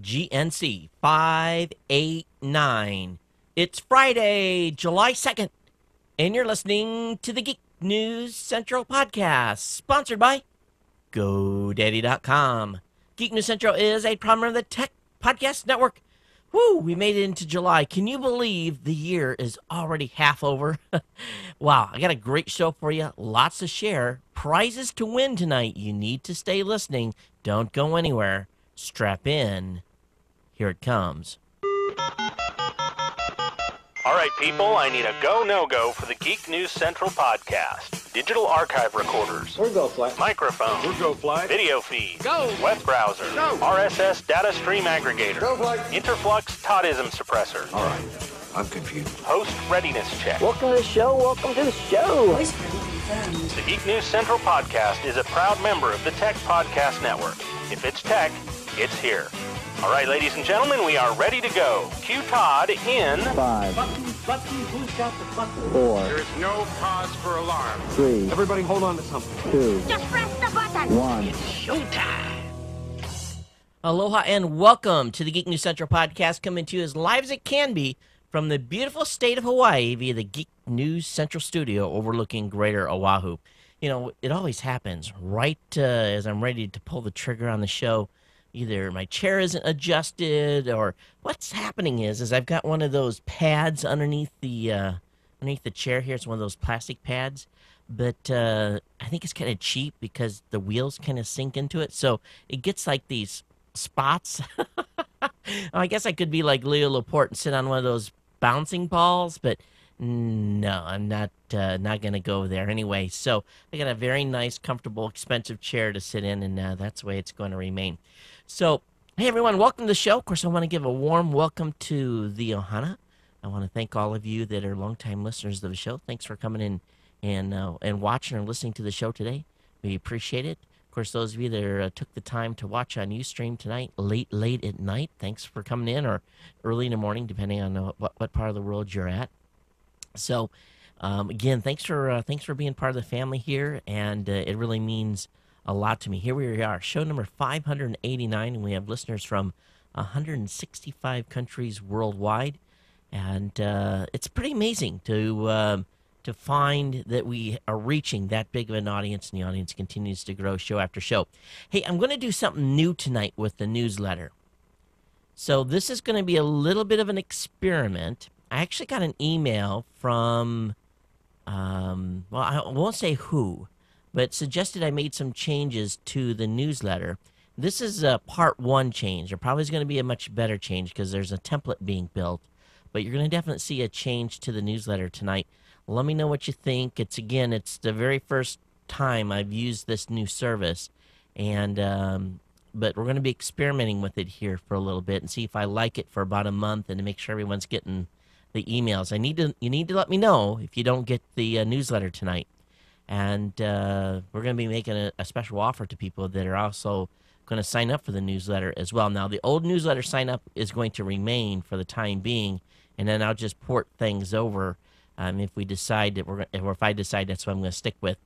GNC 589. It's Friday, July 2nd, and you're listening to the Geek News Central podcast, sponsored by GoDaddy.com. Geek News Central is a program of the Tech Podcast Network. Woo, we made it into July. Can you believe the year is already half over? Wow, I got a great show for you. Lots to share. Prizes to win tonight. You need to stay listening. Don't go anywhere. Strap in. Here it comes. All right, people, I need a go, no-go for the Geek News Central podcast. Digital archive recorders. We're go fly. Microphone. We're go fly. Video feed. Go. Web browser. Go. RSS data stream aggregator. Go fly. Interflux Toddism suppressor. All right, I'm confused. Host readiness check. Welcome to the show. Welcome to the show. Voice ready confirmed. The Geek News Central podcast is a proud member of the Tech Podcast Network. If it's tech, it's here. All right, ladies and gentlemen, we are ready to go. Cue Todd in 5, Button, who's got the button? 4, There is no cause for alarm. 3, Everybody hold on to something. 2, Just press the button. 1. Aloha and welcome to the Geek News Central podcast, coming to you as live as it can be from the beautiful state of Hawaii via the Geek News Central studio overlooking Greater Oahu. You know, it always happens right as I'm ready to pull the trigger on the show. Either my chair isn't adjusted, or what's happening is I've got one of those pads underneath the chair here. It's one of those plastic pads, but I think it's kind of cheap because the wheels kind of sink into it, so it gets like these spots. I guess I could be like Leo Laporte and sit on one of those bouncing balls, but no, I'm not gonna go there anyway. So I got a very nice, comfortable, expensive chair to sit in, and that's the way it's going to remain. So, hey everyone, welcome to the show. Of course, I want to give a warm welcome to the Ohana. I want to thank all of you that are longtime listeners of the show. Thanks for coming in and watching or listening to the show today. We appreciate it. Of course, those of you that took the time to watch on Ustream tonight, late at night, thanks for coming in, or early in the morning, depending on what part of the world you're at. So, again, thanks for being part of the family here, and it really means a lot to me. Here we are, show number 589, and we have listeners from 165 countries worldwide, and it's pretty amazing to find that we are reaching that big of an audience, and the audience continues to grow show after show. Hey, I'm going to do something new tonight with the newsletter. So this is going to be a little bit of an experiment. I actually got an email from, well, I won't say who, but suggested I made some changes to the newsletter. This is a part one change. There probably is going to be a much better change because there's a template being built, but you're going to definitely see a change to the newsletter tonight. Let me know what you think. It's the very first time I've used this new service, and but we're going to be experimenting with it here for a little bit and see if I like it for about a month, and to make sure everyone's getting the emails. You need to let me know if you don't get the newsletter tonight. And we're going to be making a special offer to people that are also going to sign up for the newsletter as well. Now, the old newsletter sign up is going to remain for the time being, and then I'll just port things over if we decide that or if I decide that's what I'm going to stick with.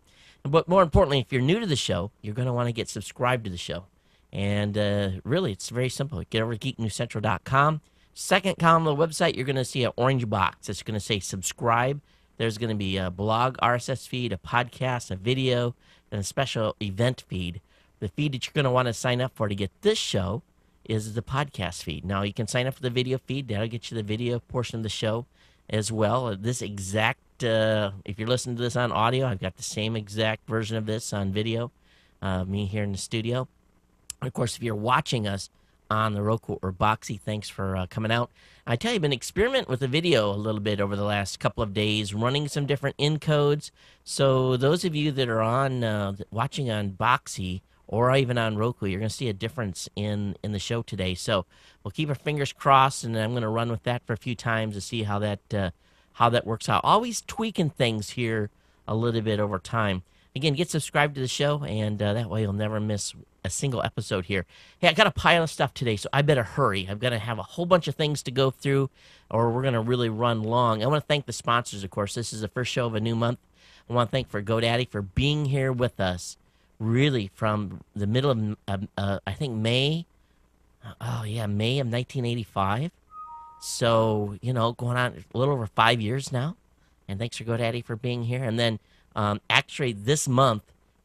But more importantly, if you're new to the show, you're going to want to get subscribed to the show. And really, it's very simple. Get over to geeknewscentral.com. Second column of the website, you're going to see an orange box. It's going to say subscribe. There's going to be a blog, RSS feed, a podcast, a video, and a special event feed. The feed that you're going to want to sign up for to get this show is the podcast feed. Now, you can sign up for the video feed. That'll get you the video portion of the show as well. This exact, if you're listening to this on audio, I've got the same exact version of this on video, me here in the studio. And of course, if you're watching us on the Roku or Boxy, thanks for coming out. I tell you, I've been experimenting with the video a little bit over the last couple of days, running some different encodes. So those of you that are on watching on Boxy or even on Roku, you're going to see a difference in the show today. So we'll keep our fingers crossed, and I'm going to run with that for a few times to see how that works out. Always tweaking things here a little bit over time. Again, get subscribed to the show, and that way you'll never miss a single episode here. Hey, I got a pile of stuff today, so I better hurry. I've got to have a whole bunch of things to go through, or we're going to really run long. I want to thank the sponsors, of course. This is the first show of a new month. I want to thank for GoDaddy for being here with us, really, from the middle of, I think, May Oh, yeah, May of 1985. So, going on a little over 5 years now. And thanks for GoDaddy for being here. And then actually this month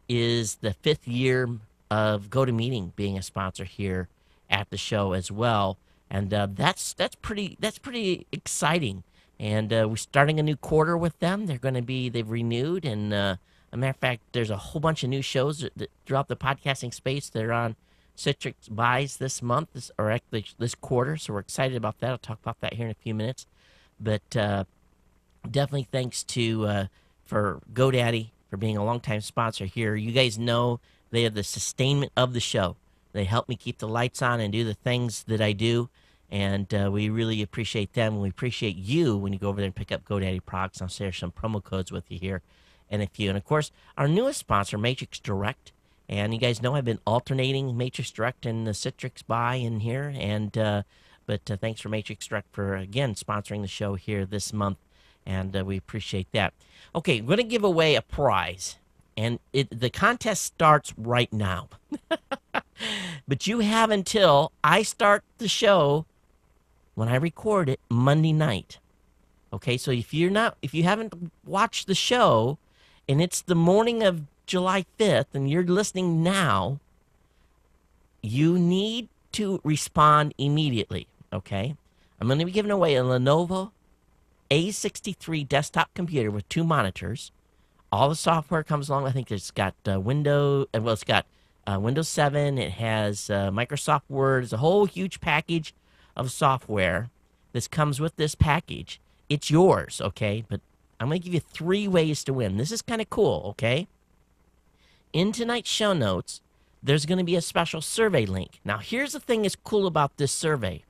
is the 5th year of GoToMeeting being a sponsor here at the show as well. And that's pretty exciting. And we're starting a new quarter with them. They've renewed. And a matter of fact, there's a whole bunch of new shows that throughout the podcasting space that are on Citrix buys this month, or actually this quarter. So we're excited about that. I'll talk about that here in a few minutes. But definitely thanks to for GoDaddy for being a longtime sponsor here. You guys know they have the sustainment of the show. They help me keep the lights on and do the things that I do. And we really appreciate them. We appreciate you when you go over there and pick up GoDaddy products. I'll share some promo codes with you here in a few. And, of course, our newest sponsor, Matrix Direct. And you guys know I've been alternating Matrix Direct and the Citrix buy in here. But thanks for Matrix Direct for, again, sponsoring the show here this month. And we appreciate that. Okay, we're going to give away a prize. And the contest starts right now. But you have until I start the show when I record it Monday night. Okay, so if you haven't watched the show and it's the morning of July 5th and you're listening now, you need to respond immediately, okay? I'm going to be giving away a Lenovo A63 desktop computer with 2 monitors. All the software comes along. I think it's got Windows 7. It has Microsoft Word. It's a whole huge package of software that comes with this package. It's yours, okay? But I'm going to give you 3 ways to win. This is kind of cool, okay? In tonight's show notes, there's going to be a special survey link. Now, here's the thing that's cool about this survey.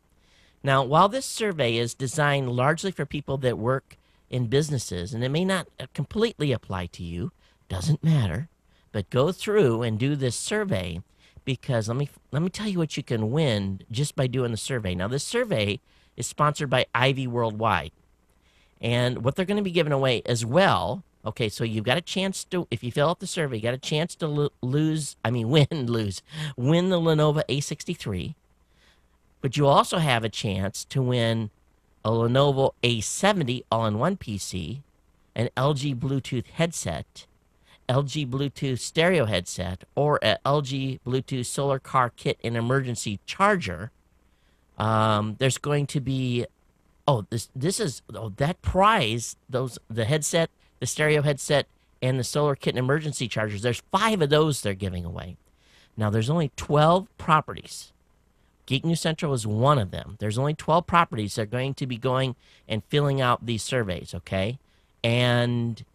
Now, while this survey is designed largely for people that work in businesses, and it may not completely apply to you, doesn't matter, but go through and do this survey, because let me tell you what you can win just by doing the survey. Now, this survey is sponsored by Ivy Worldwide, and what they're going to be giving away as well. Okay, so you've got a chance to, if you fill out the survey, you got a chance to win the Lenovo A63, but you also have a chance to win a Lenovo A70 all-in-one PC, an LG Bluetooth headset, LG Bluetooth stereo headset, or a LG Bluetooth solar car kit and emergency charger. There's going to be, that prize, the headset, the stereo headset, and the solar kit and emergency chargers. There's 5 of those they're giving away. Now, there's only 12 properties. Geek News Central is one of them. There's only 12 properties that are going to be going and filling out these surveys, okay? And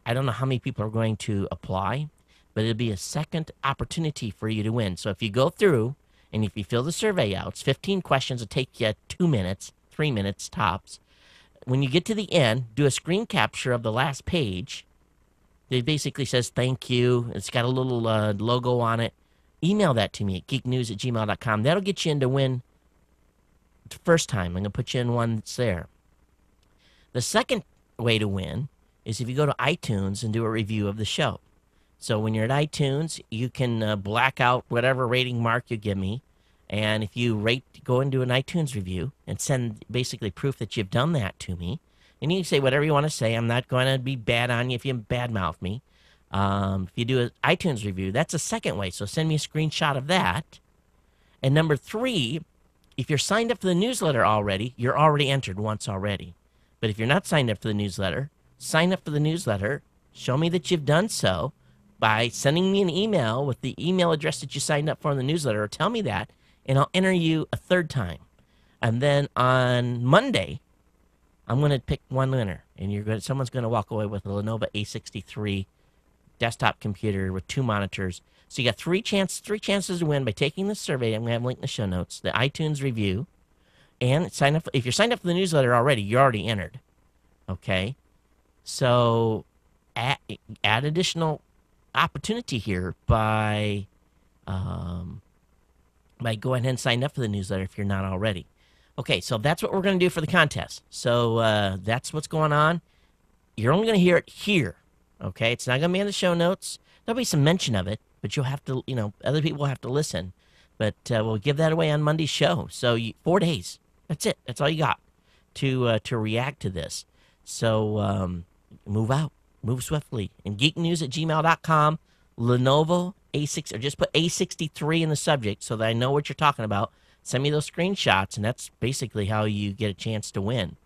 I don't know how many people are going to apply, but it'll be a second opportunity for you to win. So if you go through and if you fill the survey out, it's 15 questions. It'll take you 2 minutes, 3 minutes tops. When you get to the end, do a screen capture of the last page. It basically says thank you. It's got a little logo on it. Email that to me at geeknews@gmail.com. That'll get you in to win the first time. I'm going to put you in one that's there. The second way to win is if you go to iTunes and do a review of the show. So when you're at iTunes, you can black out whatever rating mark you give me. And if you go and do an iTunes review and send basically proof that you've done that to me. And you can say whatever you want to say. I'm not going to be bad on you if you badmouth me. If you do an iTunes review, that's a second way. So send me a screenshot of that. And number 3, if you're signed up for the newsletter already, you're already entered once already. But if you're not signed up for the newsletter, sign up for the newsletter. Show me that you've done so by sending me an email with the email address that you signed up for in the newsletter, or tell me that, and I'll enter you a third time. And then on Monday, I'm going to pick one winner, and someone's going to walk away with a Lenovo A63 desktop computer with 2 monitors. So you got 3 chances to win by taking the survey. I'm going to have a link in the show notes, the iTunes review, and sign up. If you're signed up for the newsletter already, you're already entered. Okay? So add additional opportunity here by going ahead and sign up for the newsletter if you're not already. Okay, so that's what we're going to do for the contest. So that's what's going on. You're only going to hear it here. Okay, it's not going to be in the show notes. There'll be some mention of it, but you'll have to, other people will have to listen. But we'll give that away on Monday's show. So 4 days. That's it. That's all you got to react to this. So move out. Move swiftly. And geeknews@gmail.com, Lenovo A6, or just put A63 in the subject so that I know what you're talking about. Send me those screenshots, and that's basically how you get a chance to win.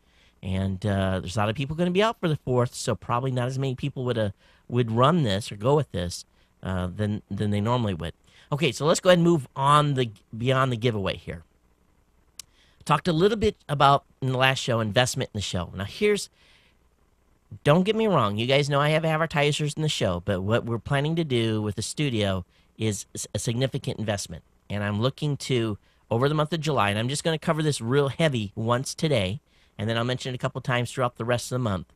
And there's a lot of people going to be out for the 4th, so probably not as many people would run this or go with this than they normally would. Okay, so let's go ahead and move on beyond the giveaway here. Talked a little bit about in the last show investment in the show. Now don't get me wrong, you guys know I have advertisers in the show, but what we're planning to do with the studio is a significant investment. And I'm looking to, over the month of July, and I'm just going to cover this real heavy once today, and then I'll mention it a couple times throughout the rest of the month.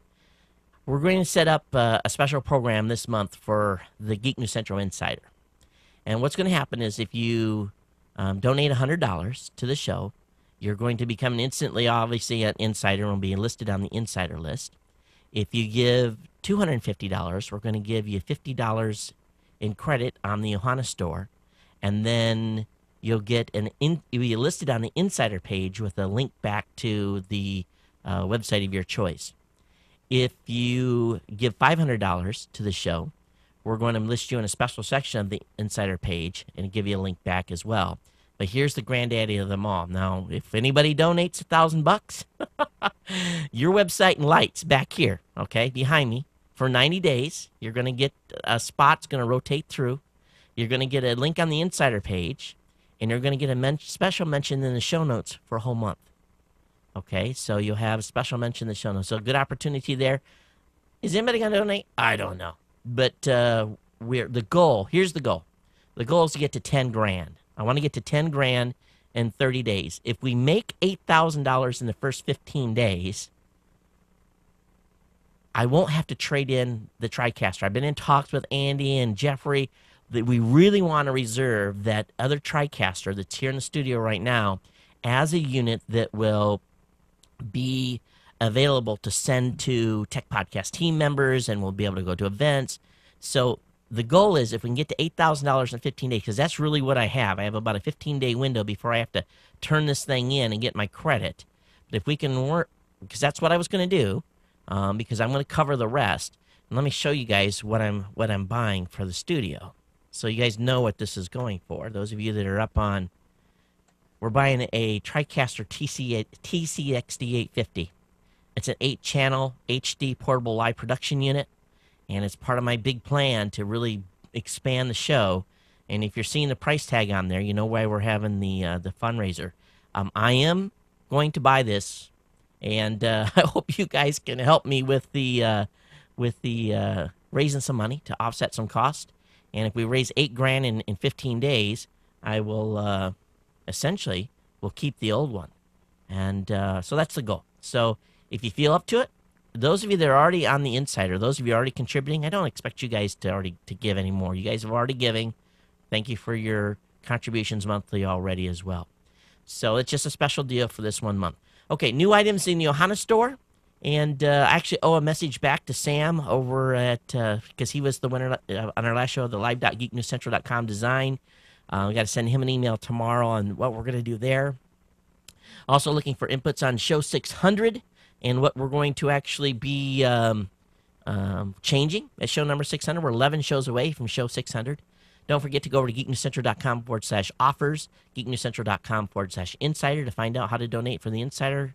We're going to set up a special program this month for the Geek News Central Insider. And what's going to happen is if you donate $100 to the show, you're going to become instantly, obviously, an insider and will be listed on the insider list. If you give $250, we're going to give you $50 in credit on the Ohana store, and then you'll you'll be listed on the insider page with a link back to the website of your choice. If you give $500 to the show, we're going to list you in a special section of the insider page and give you a link back as well. But here's the granddaddy of them all. Now, if anybody donates $1,000, your website and lights back here, okay, behind me, for 90 days. You're going to get a spot's going to rotate through. You're going to get a link on the insider page, and you're going to get a special mention in the show notes for a whole month. Okay, so you'll have a special mention in the show notes. So good opportunity there. Is anybody going to donate? I don't know. But here's the goal. The goal is to get to 10 grand. I want to get to 10 grand in 30 days. If we make $8,000 in the first 15 days, I won't have to trade in the TriCaster. I've been in talks with Andy and Jeffrey that we really want to reserve that other TriCaster that's here in the studio right now as a unit that will be available to send to Tech Podcast team members, and we'll be able to go to events. So the goal is if we can get to $8,000 in 15 days, because that's really what I have. I have about a 15-day window before I have to turn this thing in and get my credit. But if we can work, because that's what I was going to do, because I'm going to cover the rest. And let me show you guys what I'm buying for the studio, so you guys know what this is going for. Those of you that are up on, we're buying a TriCaster TCXD850. It's an 8-channel HD portable live production unit. And it's part of my big plan to really expand the show. And if you're seeing the price tag on there, you know why we're having the fundraiser. I am going to buy this, and I hope you guys can help me with the raising some money to offset some cost. And if we raise $8 grand in 15 days, I will essentially will keep the old one. And so that's the goal. So if you feel up to it, those of you that are already on the insider, those of you already contributing, I don't expect you guys to give anymore. You guys have already giving. Thank you for your contributions monthly already as well. So it's just a special deal for this 1 month. Okay, new items in the Ohana store. And I actually owe a message back to Sam over at, because he was the winner on our last show, the live.geeknewscentral.com design. We got to send him an email tomorrow on what we're going to do there. Also looking for inputs on show 600. And what we're going to actually be changing at show number 600. We're 11 shows away from show 600. Don't forget to go over to geeknewscentral.com/offers, geeknewscentral.com/insider to find out how to donate for the insider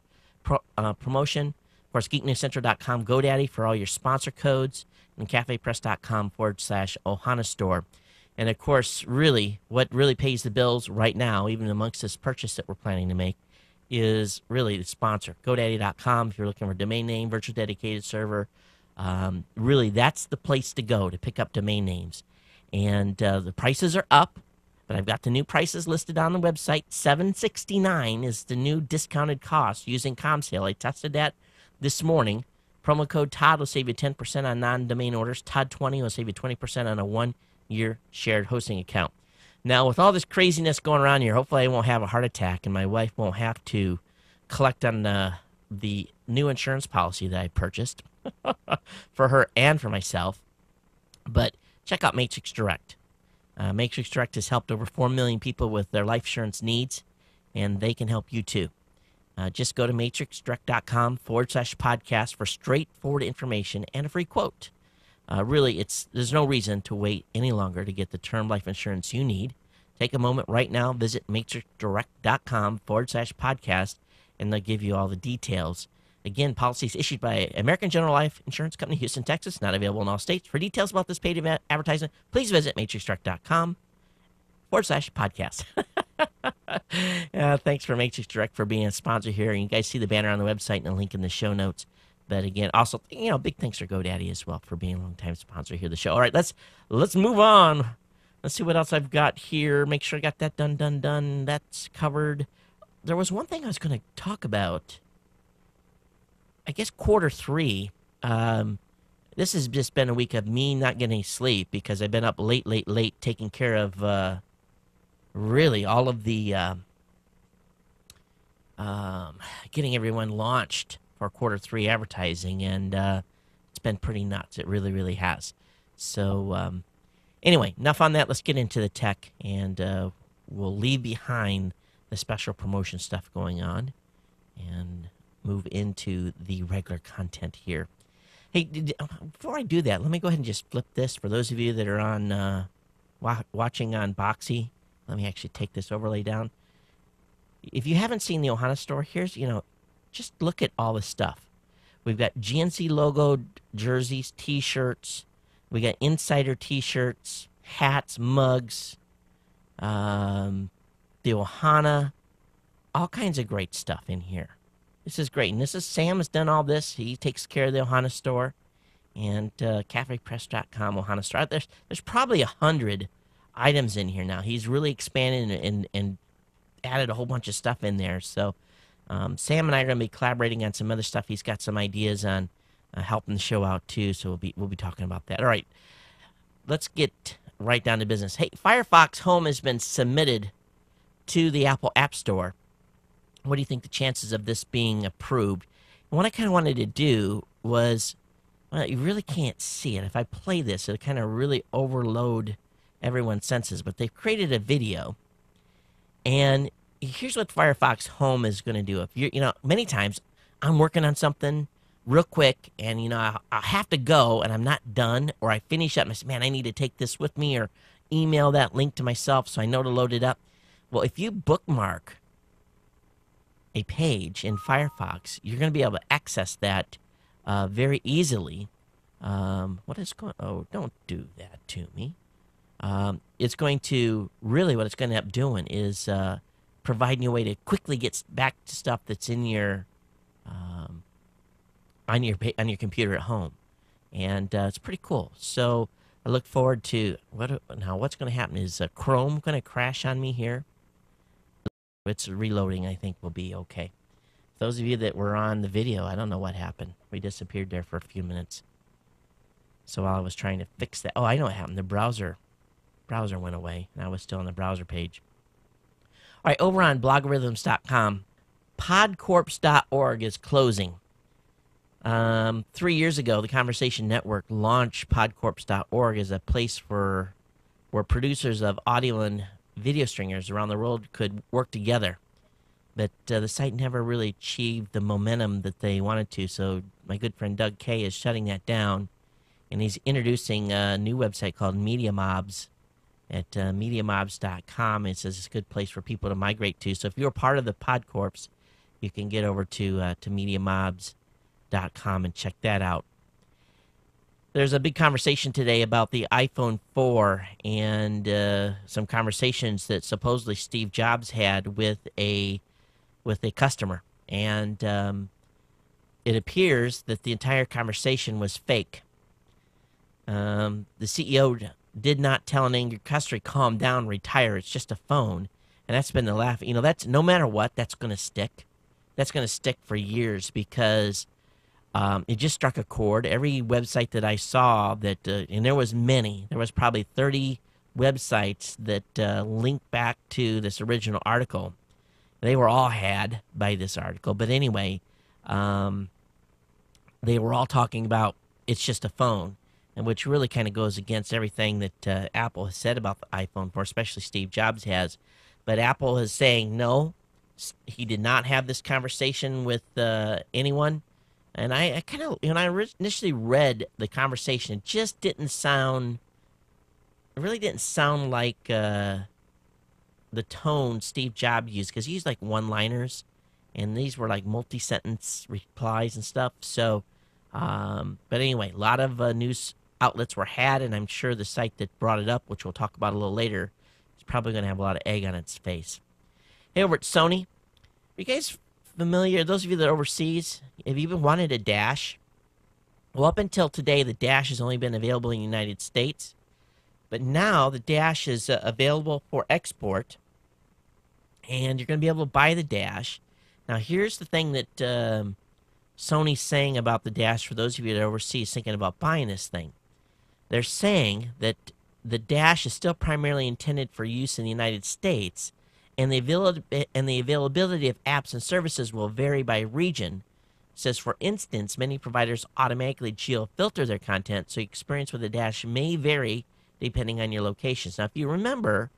promotion. Of course, geeknewscentral.com GoDaddy for all your sponsor codes, and cafepress.com/Ohana store. And of course, really, what really pays the bills right now, even amongst this purchase that we're planning to make, is really the sponsor. GoDaddy.com if you're looking for a domain name, virtual dedicated server. Really, that's the place to go to pick up domain names. And the prices are up, but I've got the new prices listed on the website. $769 is the new discounted cost using ComSale. I tested that this morning. Promo code Todd will save you 10% on non-domain orders. Todd20 will save you 20% on a 1-year shared hosting account. Now, with all this craziness going around here, hopefully I won't have a heart attack and my wife won't have to collect on the new insurance policy that I purchased for her and for myself. But check out Matrix Direct. Matrix Direct has helped over 4 million people with their life insurance needs, and they can help you too. Just go to matrixdirect.com/podcast for straightforward information and a free quote. Really, there's no reason to wait any longer to get the term life insurance you need. Take a moment right now, visit matrixdirect.com/podcast, and they'll give you all the details. Again, policies issued by American General Life Insurance Company, Houston, Texas, not available in all states. For details about this paid advertisement, please visit matrixdirect.com/podcast. Thanks for Matrix Direct for being a sponsor here. And you guys see the banner on the website and a link in the show notes. But again, also, big thanks for GoDaddy as well for being a long-time sponsor here of the show. All right, let's move on. Let's see what else I've got here. Make sure I got that done. That's covered. There was one thing I was going to talk about. I guess quarter 3. This has just been a week of me not getting any sleep because I've been up late taking care of really all of the getting everyone launched for quarter 3 advertising, and it's been pretty nuts. It really has. So anyway, enough on that. Let's get into the tech, and we'll leave behind the special promotion stuff going on and move into the regular content here. Hey, before I do that, let me go ahead and just flip this. For those of you that are on watching on Boxy, let me actually take this overlay down. If you haven't seen the Ohana store, here's, just look at all the stuff. We've got GNC logo jerseys, T-shirts. We got Insider T-shirts, hats, mugs, the Ohana, all kinds of great stuff in here. This is great. And Sam has done all this. He takes care of the Ohana store and cafepress.com Ohana store. There's probably 100 items in here now. He's really expanded and added a whole bunch of stuff in there. So Sam and I are going to be collaborating on some other stuff. He's got some ideas on helping the show out too. So we'll be talking about that. All right, let's get right down to business. Hey, Firefox Home has been submitted to the Apple App Store. What do you think the chances of this being approved? And what I kind of wanted to do was, well, you really can't see it. If I play this, it'll kind of really overload everyone's senses. But they've created a video, and here's what Firefox Home is going to do. If you're, many times I'm working on something real quick, and I have to go, and I'm not done, or I finish up and I say, man, I need to take this with me, or email that link to myself so I know to load it up. Well, if you bookmark a page in Firefox, you're going to be able to access that very easily. What is going? Oh, don't do that to me. It's going to really, what it's going to end up doing is providing you a way to quickly get back to stuff that's in your on your computer at home, and it's pretty cool. So I look forward to what's going to happen is Chrome going to crash on me here. It's reloading. I think will be okay. Those of you that were on the video, I don't know what happened. We disappeared there for a few minutes. So while I was trying to fix that, I know what happened. The browser went away, and I was still on the browser page. All right, over on blogarithms.com, podcorps.org is closing. 3 years ago, the Conversation Network launched podcorps.org as a place where producers of audio and video stringers around the world could work together. But the site never really achieved the momentum that they wanted to, so my good friend Doug Kay is shutting that down, and he's introducing a new website called Media Mobs at MediaMobs.com. It says it's a good place for people to migrate to. So if you're part of the PodCorps, you can get over to MediaMobs.com and check that out. There's a big conversation today about the iPhone 4 and some conversations that supposedly Steve Jobs had with a customer. And it appears that the entire conversation was fake. The CEO did not tell an angry customer, calm down, retire, it's just a phone. And that's been the laugh. That's no matter what, that's going to stick. That's going to stick for years because it just struck a chord. Every website that I saw and there was many, there was probably 30 websites that linked back to this original article. They were all had by this article. But anyway, they were all talking about it's just a phone. and which really kind of goes against everything that Apple has said about the iPhone 4, especially Steve Jobs has. But Apple is saying no, he did not have this conversation with anyone. And I kind of, when I initially read the conversation, it just didn't sound, it really didn't sound like the tone Steve Jobs used, because he used like one-liners, and these were like multi-sentence replies and stuff. So, but anyway, a lot of news outlets were had, and I'm sure the site that brought it up, which we'll talk about a little later, is probably going to have a lot of egg on its face. Hey, over at Sony, are you guys familiar, those of you that are overseas, have you even wanted a Dash? Well, up until today, the Dash has only been available in the United States. But now the Dash is available for export, and you're going to be able to buy the Dash. Now, here's the thing that Sony's saying about the Dash for those of you that are overseas thinking about buying this thing. They're saying that the Dash is still primarily intended for use in the United States, and the availability of apps and services will vary by region. It says, for instance, many providers automatically geo-filter their content, so your experience with the Dash may vary depending on your locations. Now, if you remember,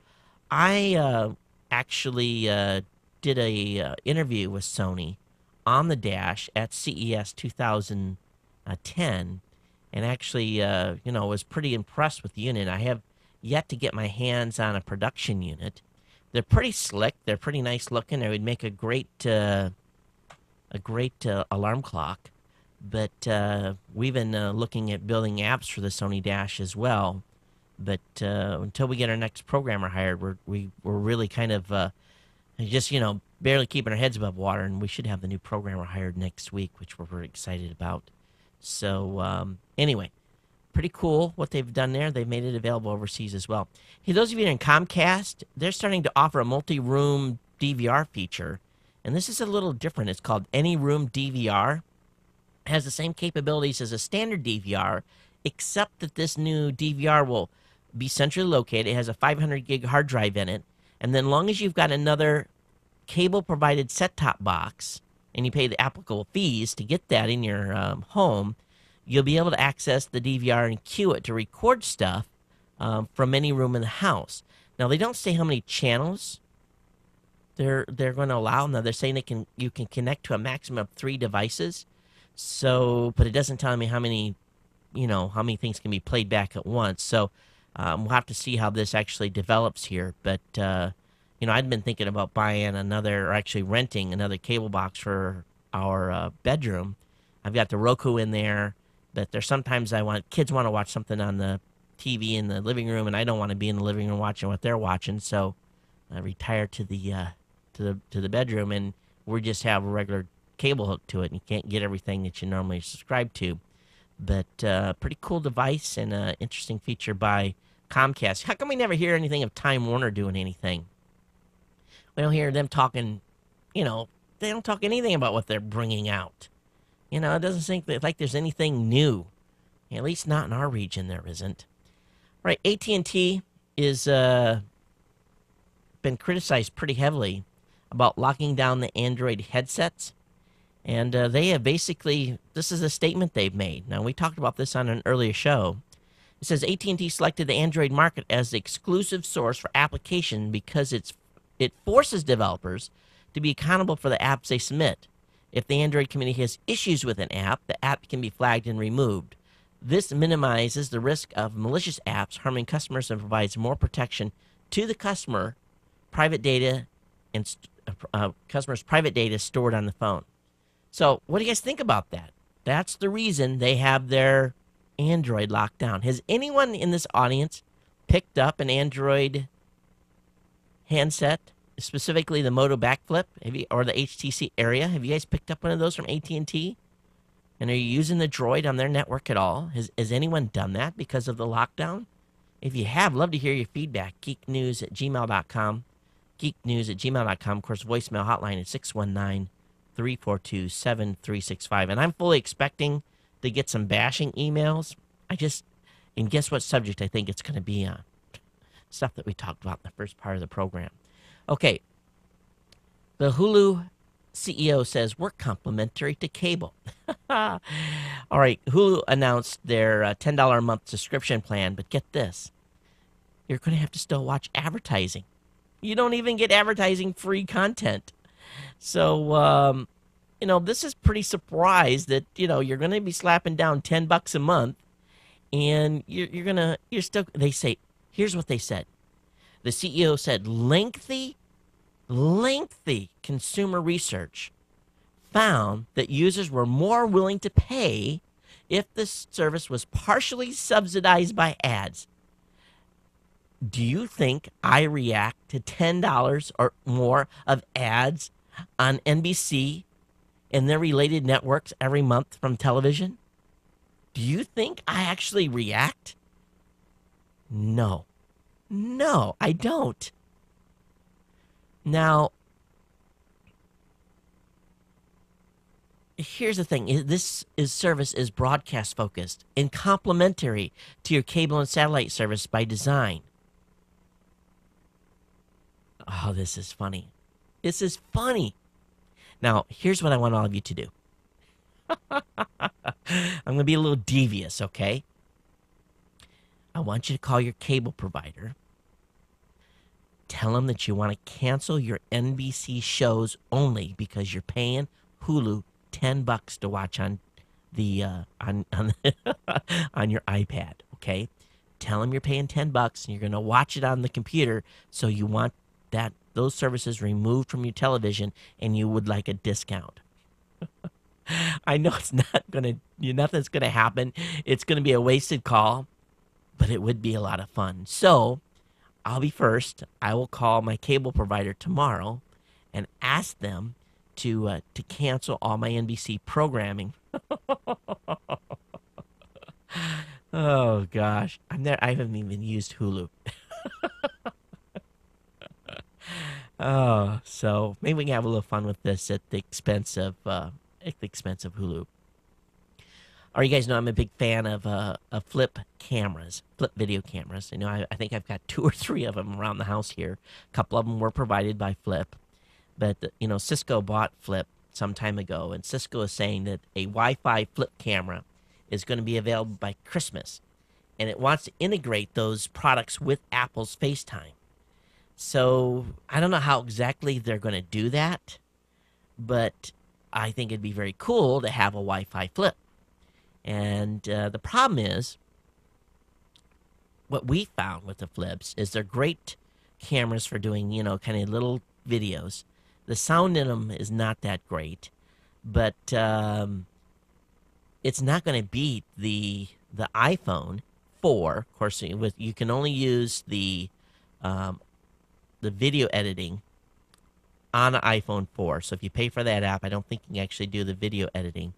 I actually did a interview with Sony on the Dash at CES 2010, and actually, was pretty impressed with the unit. I have yet to get my hands on a production unit. They're pretty slick. They're pretty nice looking. They would make a great alarm clock. But we've been looking at building apps for the Sony Dash as well. But until we get our next programmer hired, we're really kind of just barely keeping our heads above water, and we should have the new programmer hired next week, which we're very excited about. So anyway, pretty cool what they've done there. They've made it available overseas as well. Hey, those of you in Comcast, they're starting to offer a multi-room DVR feature, and this is a little different. It's called Any Room DVR. It has the same capabilities as a standard DVR, except that this new DVR will be centrally located. It has a 500 gig hard drive in it, and then long as you've got another cable-provided set-top box, and you pay the applicable fees to get that in your home, you'll be able to access the DVR and queue it to record stuff from any room in the house. Now, they don't say how many channels they're going to allow. Now, they're saying you can connect to a maximum of 3 devices. So, but it doesn't tell me how many things can be played back at once. So, we'll have to see how this actually develops here. But I'd been thinking about buying renting another cable box for our bedroom. I've got the Roku in there, but there's sometimes kids want to watch something on the TV in the living room, and I don't want to be in the living room watching what they're watching. So I retire to the bedroom, and we just have a regular cable hook to it, and you can't get everything that you normally subscribe to. But pretty cool device and an interesting feature by Comcast. How come we never hear anything of Time Warner doing anything? We don't hear them talking, they don't talk anything about what they're bringing out. It doesn't seem like there's anything new. At least not in our region, there isn't. Right, AT&T is been criticized pretty heavily about locking down the Android headsets. And they have basically, this is a statement they've made. Now, we talked about this on an earlier show. It says AT&T selected the Android market as the exclusive source for application because it forces developers to be accountable for the apps they submit. If the Android community has issues with an app, the app can be flagged and removed. This minimizes the risk of malicious apps harming customers and provides more protection to the customer's private data stored on the phone. So what do you guys think about that? That's the reason they have their Android locked down. Has anyone in this audience picked up an Android handset, specifically the Moto Backflip or the HTC Area? Have you guys picked up one of those from AT&T? And are you using the Droid on their network at all? Has anyone done that because of the lockdown? If you have, love to hear your feedback. geeknews@gmail.com. geeknews@gmail.com. Of course, voicemail hotline is 619-342-7365. And I'm fully expecting to get some bashing emails. And guess what subject I think it's going to be on? Stuff that we talked about in the first part of the program. Okay. The Hulu CEO says we're complimentary to cable. All right, Hulu announced their $10 a month subscription plan, but get this. You're going to have to still watch advertising. You don't even get advertising free content. So, this is pretty surprised that, you're going to be slapping down $10 a month and you're still, they say, here's what they said. The CEO said lengthy consumer research found that users were more willing to pay if the service was partially subsidized by ads. Do you think I react to $10 or more of ads on NBC and their related networks every month from television? Do you think I actually react? No, I don't. Now, here's the thing. This service is broadcast focused and complementary to your cable and satellite service by design. Oh, this is funny. This is funny. Now, here's what I want all of you to do. I'm going to be a little devious, okay? I want you to call your cable provider. Tell them that you want to cancel your NBC shows only because you're paying Hulu $10 to watch on the on on your iPad, okay? Tell them you're paying $10 and you're going to watch it on the computer, so you want those services removed from your television and you would like a discount. I know it's not going to, nothing's going to happen. It's going to be a wasted call, but it would be a lot of fun. So I'll be first. I will call my cable provider tomorrow and ask them to cancel all my NBC programming. Oh gosh, I haven't even used Hulu. Oh, so maybe we can have a little fun with this at the expense of Hulu. Or you guys know I'm a big fan of flip video cameras. I think I've got 2 or 3 of them around the house here. A couple of them were provided by Flip, but Cisco bought Flip some time ago, and Cisco is saying that a Wi-Fi flip camera is going to be available by Christmas, and it wants to integrate those products with Apple's FaceTime. So I don't know how exactly they're going to do that, but I think it'd be very cool to have a Wi-Fi flip. And the problem is, what we found with the flips is they're great cameras for doing, kind of little videos. The sound in them is not that great, but it's not going to beat the iPhone 4. Of course, you can only use the video editing on the iPhone 4. So if you pay for that app, I don't think you can actually do the video editing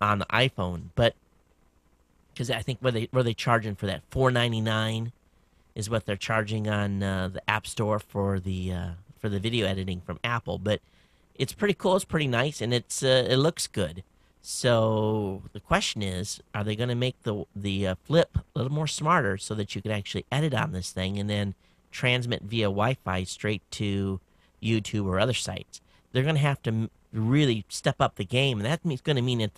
on the iPhone. But because I think where they charging for that, $4.99 is what they're charging on the App Store for the video editing from Apple. But it's pretty cool. It's pretty nice, and it looks good. So the question is, are they going to make the flip a little more smarter so that you can actually edit on this thing and then transmit via Wi-Fi straight to YouTube or other sites? They're going to have to really step up the game, and that's going to mean that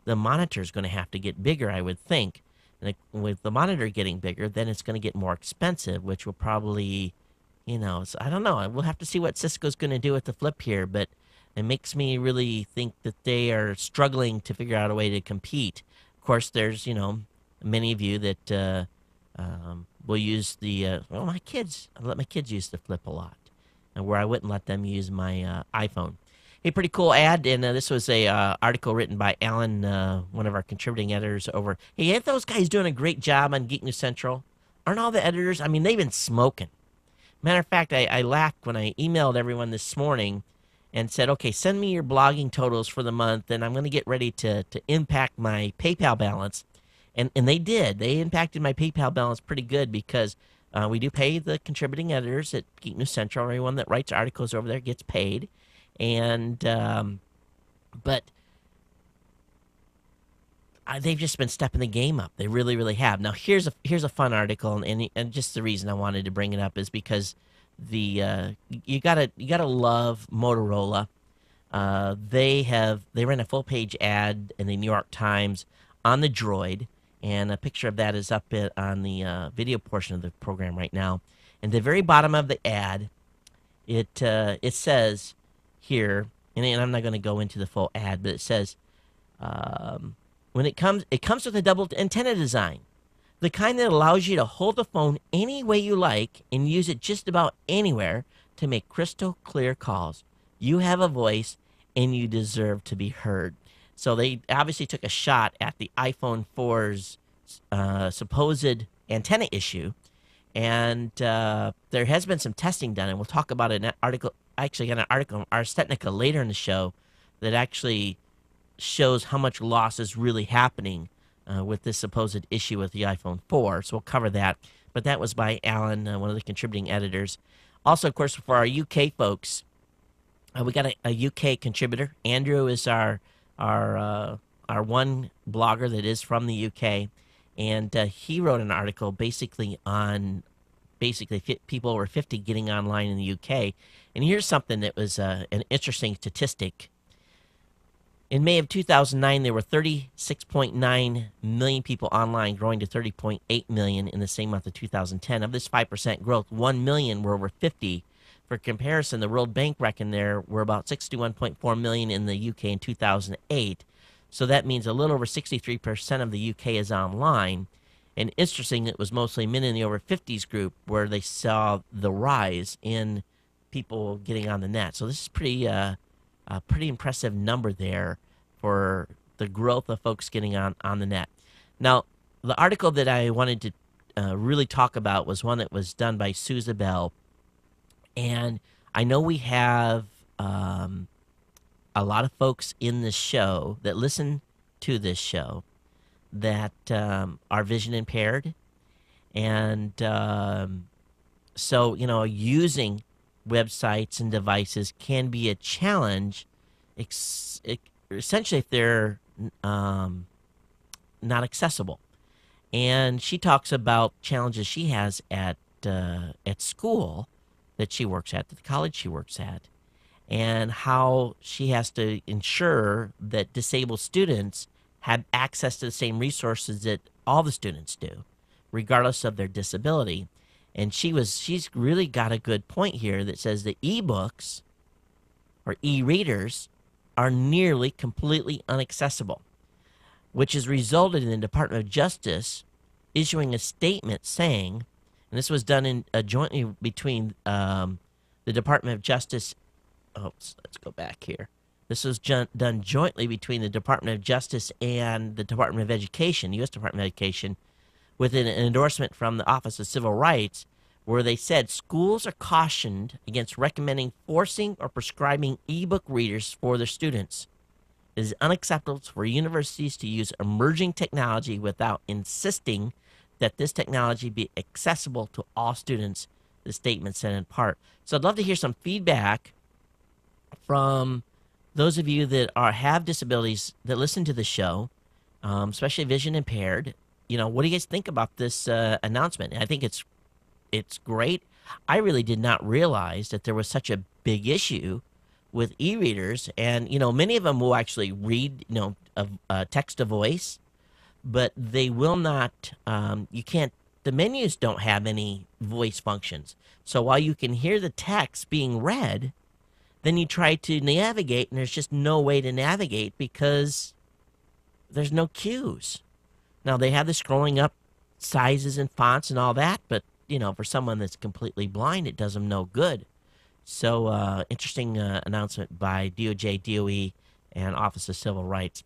the monitor is going to have to get bigger, I would think. And with the monitor getting bigger, then it's going to get more expensive, which will probably, so I don't know. We'll have to see what Cisco's going to do with the flip here, but it makes me really think that they are struggling to figure out a way to compete. Of course, there's, many of you that will use my kids. I let my kids use the flip a lot, and where I wouldn't let them use my iPhone. Hey, pretty cool ad, and this was a article written by Alan, one of our contributing editors over. Hey, ain't those guys doing a great job on Geek News Central? Aren't all the editors? I mean, they've been smoking. Matter of fact, I laughed when I emailed everyone this morning and said, okay, send me your blogging totals for the month, and I'm going to get ready to impact my PayPal balance. And they did. They impacted my PayPal balance pretty good because we do pay the contributing editors at Geek News Central. Everyone that writes articles over there gets paid. And but they've just been stepping the game up. They really, really have. Now here's a fun article, and just the reason I wanted to bring it up is because you gotta love Motorola. They ran a full-page ad in the New York Times on the Droid, and a picture of that is up on the video portion of the program right now. And the very bottom of the ad, it says here, and I'm not going to go into the full ad, but it says, when it comes with a double antenna design, the kind that allows you to hold the phone any way you like and use it just about anywhere to make crystal clear calls. You have a voice, and you deserve to be heard. So they obviously took a shot at the iPhone 4's supposed antenna issue, and there has been some testing done, and we'll talk about an article. Actually, got an article on Ars Technica later in the show that actually shows how much loss is really happening with this supposed issue with the iPhone 4. So we'll cover that. But that was by Alan, one of the contributing editors. Also, of course, for our UK folks, we got a UK contributor. Andrew is our one blogger that is from the UK, and he wrote an article basically on people over 50 getting online in the UK. And here's something that was an interesting statistic. In May of 2009, there were 36.9 million people online, growing to 30.8 million in the same month of 2010. Of this 5% growth, 1 million were over 50. For comparison, the World Bank reckoned there were about 61.4 million in the UK in 2008. So that means a little over 63% of the UK is online. And interesting, it was mostly men in the over 50s group where they saw the rise in people getting on the net. So this is a pretty impressive number there for the growth of folks getting on the net. Now, the article that I wanted to really talk about was one that was done by Susa Bell. And I know we have a lot of folks in this show that listen to this show that are vision impaired. And so, using websites and devices can be a challenge, essentially if they're not accessible. And she talks about challenges she has at school that she works at, the college she works at, and how she has to ensure that disabled students have access to the same resources that all the students do, regardless of their disability. And she's really got a good point here that says that ebooks or e-readers are nearly completely inaccessible, which has resulted in the Department of Justice issuing a statement saying, and this was done jointly between the Department of Justice. Oh, let's go back here. This was done jointly between the Department of Justice and the Department of Education, U.S. Department of Education, with an endorsement from the Office of Civil Rights, where they said schools are cautioned against recommending forcing or prescribing ebook readers for their students. It is unacceptable for universities to use emerging technology without insisting that this technology be accessible to all students, the statement said in part. So I'd love to hear some feedback from those of you that have disabilities that listen to the show, especially vision impaired. What do you guys think about this announcement? I think it's great. I really did not realize that there was such a big issue with e-readers, and many of them will actually read text to voice, but they will not. The menus don't have any voice functions. So while you can hear the text being read, then you try to navigate, and there's just no way to navigate because there's no cues. Now, they have the scrolling up sizes and fonts and all that, but, for someone that's completely blind, it does them no good. So, interesting announcement by DOJ, DOE, and Office of Civil Rights.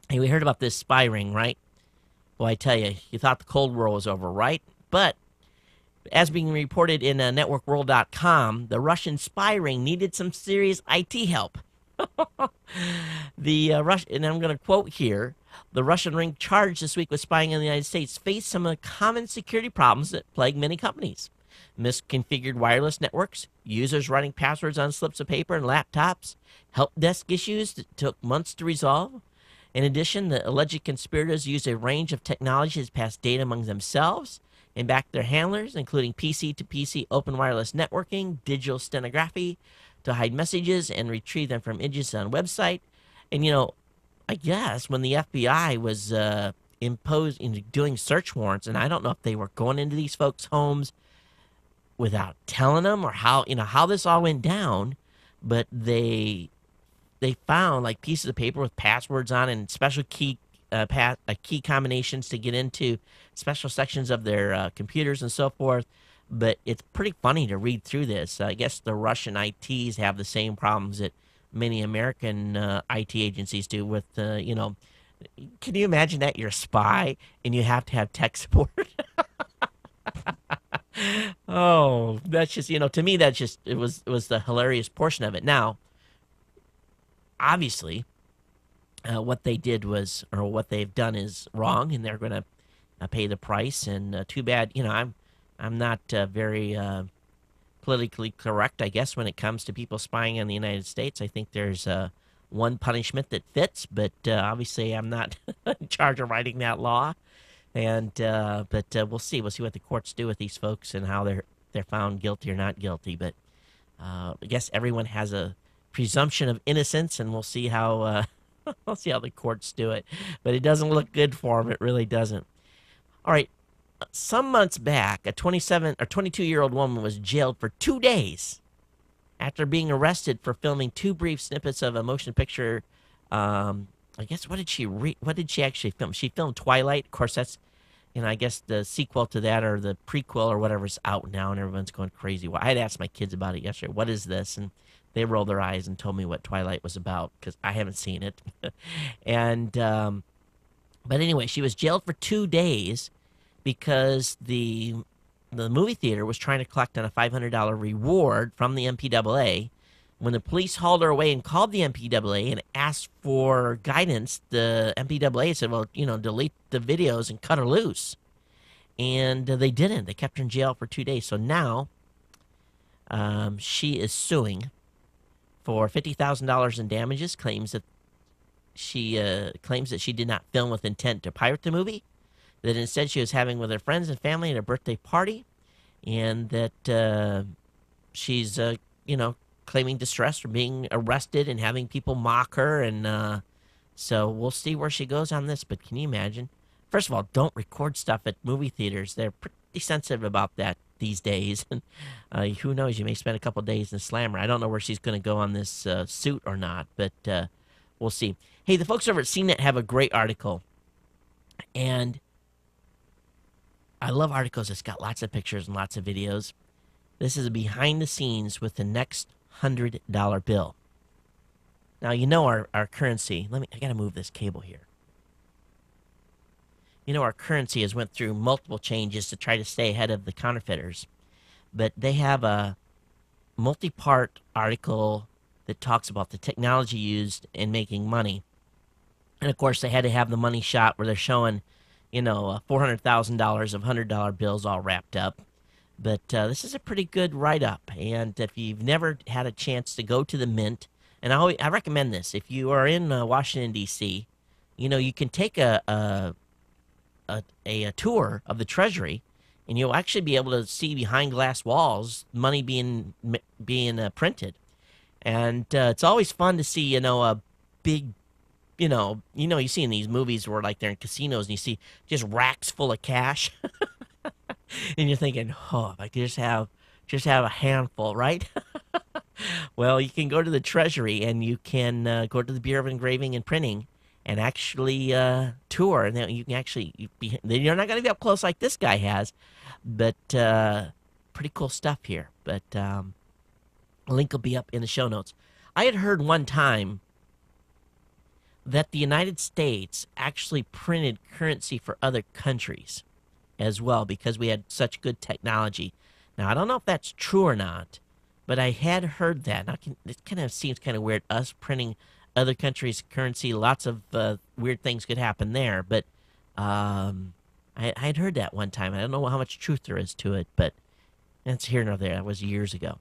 Hey, we heard about this spy ring, right? Well, I tell you, you thought the Cold War was over, right? But as being reported in networkworld.com, the Russian spy ring needed some serious IT help. And I'm going to quote here, the Russian ring charged this week with spying in the United States faced some of the common security problems that plague many companies. Misconfigured wireless networks, users writing passwords on slips of paper and laptops, help desk issues that took months to resolve. In addition, the alleged conspirators used a range of technologies to pass data among themselves, and backed their handlers, including PC-to-PC open wireless networking, digital stenography to hide messages and retrieve them from images on website. And, I guess when the FBI was imposed in doing search warrants, and I don't know if they were going into these folks' homes without telling them or how this all went down, but they found like pieces of paper with passwords on and special key combinations to get into special sections of their computers and so forth. But it's pretty funny to read through this. I guess the Russian ITs have the same problems that many American IT agencies do with, can you imagine that you're a spy and you have to have tech support? Oh, that's just, to me, that's just, it was the hilarious portion of it. Now, obviously, what they did was, or what they've done is wrong, and they're going to pay the price. And too bad, I'm not very politically correct, I guess, when it comes to people spying on the United States. I think there's one punishment that fits, but obviously I'm not in charge of writing that law. And but we'll see what the courts do with these folks and how they're found guilty or not guilty. But I guess everyone has a presumption of innocence, and we'll see how we'll see how the courts do it. But it doesn't look good for them. It really doesn't. All right. Some months back, a 22-year-old woman was jailed for 2 days after being arrested for filming 2 brief snippets of a motion picture. I guess what did she actually film? She filmed Twilight. Of course, that's, I guess the sequel to that or the prequel or whatever's out now, and everyone's going crazy. Well, I had asked my kids about it yesterday. What is this? And they rolled their eyes and told me what Twilight was about because I haven't seen it. And but anyway, she was jailed for 2 days because the movie theater was trying to collect on a $500 reward from the MPAA. When the police hauled her away and called the MPAA and asked for guidance, the MPAA said, well, delete the videos and cut her loose. And they didn't. They kept her in jail for 2 days. So now she is suing for $50,000 in damages, claims that she did not film with intent to pirate the movie, that instead she was having with her friends and family at a birthday party, and that she's, claiming distress for being arrested and having people mock her. And so we'll see where she goes on this. But can you imagine? First of all, don't record stuff at movie theaters. They're pretty sensitive about that these days. And who knows? You may spend a couple days in Slammer. I don't know where she's going to go on this suit or not, but we'll see. Hey, the folks over at CNET have a great article. And I love articles that's got lots of pictures and lots of videos. This is a behind the scenes with the next $100 bill. Now, our currency. I got to move this cable here. Our currency has went through multiple changes to try to stay ahead of the counterfeiters. But they have a multi-part article that talks about the technology used in making money. And, of course, they had to have the money shot where they're showing, $400,000 of $100 bills all wrapped up. But this is a pretty good write-up. And if you've never had a chance to go to the Mint, and I recommend this. If you are in Washington, D.C., you can take a tour of the Treasury, and you'll actually be able to see behind glass walls money being printed. And it's always fun to see, a big, you see in these movies where like they're in casinos and you see just racks full of cash. And you're thinking, oh, if I could just have a handful, right? Well, you can go to the Treasury and you can go to the Bureau of Engraving and Printing and actually tour. And then you can actually, you're not going to be up close like this guy has, but pretty cool stuff here. But a link will be up in the show notes. I had heard one time that the United States actually printed currency for other countries as well because we had such good technology. Now, I don't know if that's true or not, but I had heard that. Now, it kind of seems kind of weird, us printing other countries' currency. Lots of weird things could happen there, but I had heard that one time. I don't know how much truth there is to it, but that's here nor there. That was years ago.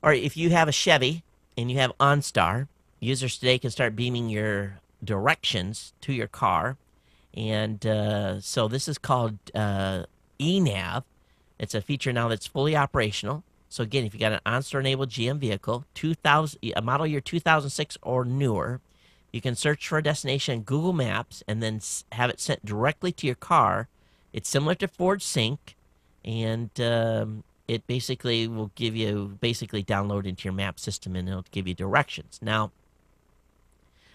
All right, if you have a Chevy and you have OnStar, users today can start beaming your directions to your car. And so this is called eNav. It's a feature now that's fully operational. So again, if you got an OnStar enabled GM vehicle, a model year 2006 or newer, you can search for a destination in Google Maps and then have it sent directly to your car. It's similar to Ford Sync, and it basically will give you download into your map system, and it'll give you directions. Now,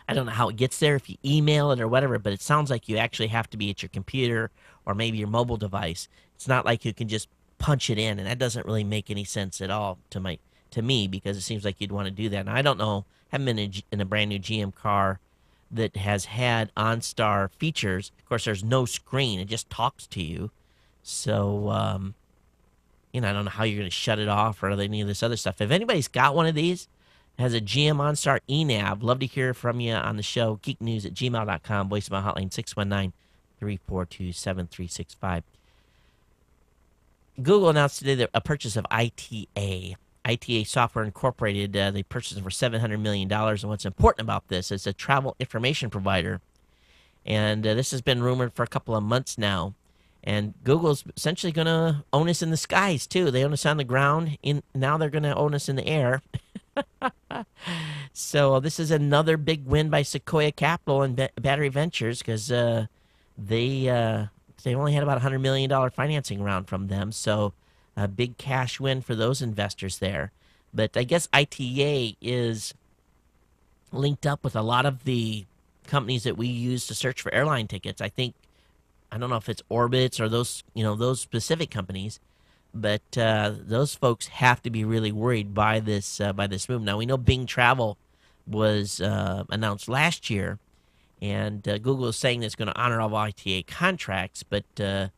I don't know how it gets there, if you email it or whatever, but it sounds like you actually have to be at your computer or maybe your mobile device. It's not like you can just punch it in, and that doesn't really make any sense at all to me, because it seems like you'd want to do that. And I don't know, haven't been in a brand new GM car that has had OnStar features. Of course, there's no screen; it just talks to you. So, I don't know how you're going to shut it off or any of this other stuff. If anybody's got one of these, has a GM OnStar eNav, love to hear from you on the show. geeknews@gmail.com, voicemail hotline 619-342-7365. Google announced today a purchase of ITA. ITA Software Incorporated, they purchased it for $700 million. And what's important about this is a travel information provider. And this has been rumored for a couple of months now. And Google's essentially going to own us in the skies, too. They own us on the ground. Now they're going to own us in the air. So this is another big win by Sequoia Capital and Battery Ventures, because they only had about $100 million financing round from them. So a big cash win for those investors there. But I guess ITA is linked up with a lot of the companies that we use to search for airline tickets. I don't know if it's Orbitz or those specific companies, but those folks have to be really worried by this move. Now, we know Bing Travel was announced last year, and Google is saying it's going to honor all ITA contracts, but Google's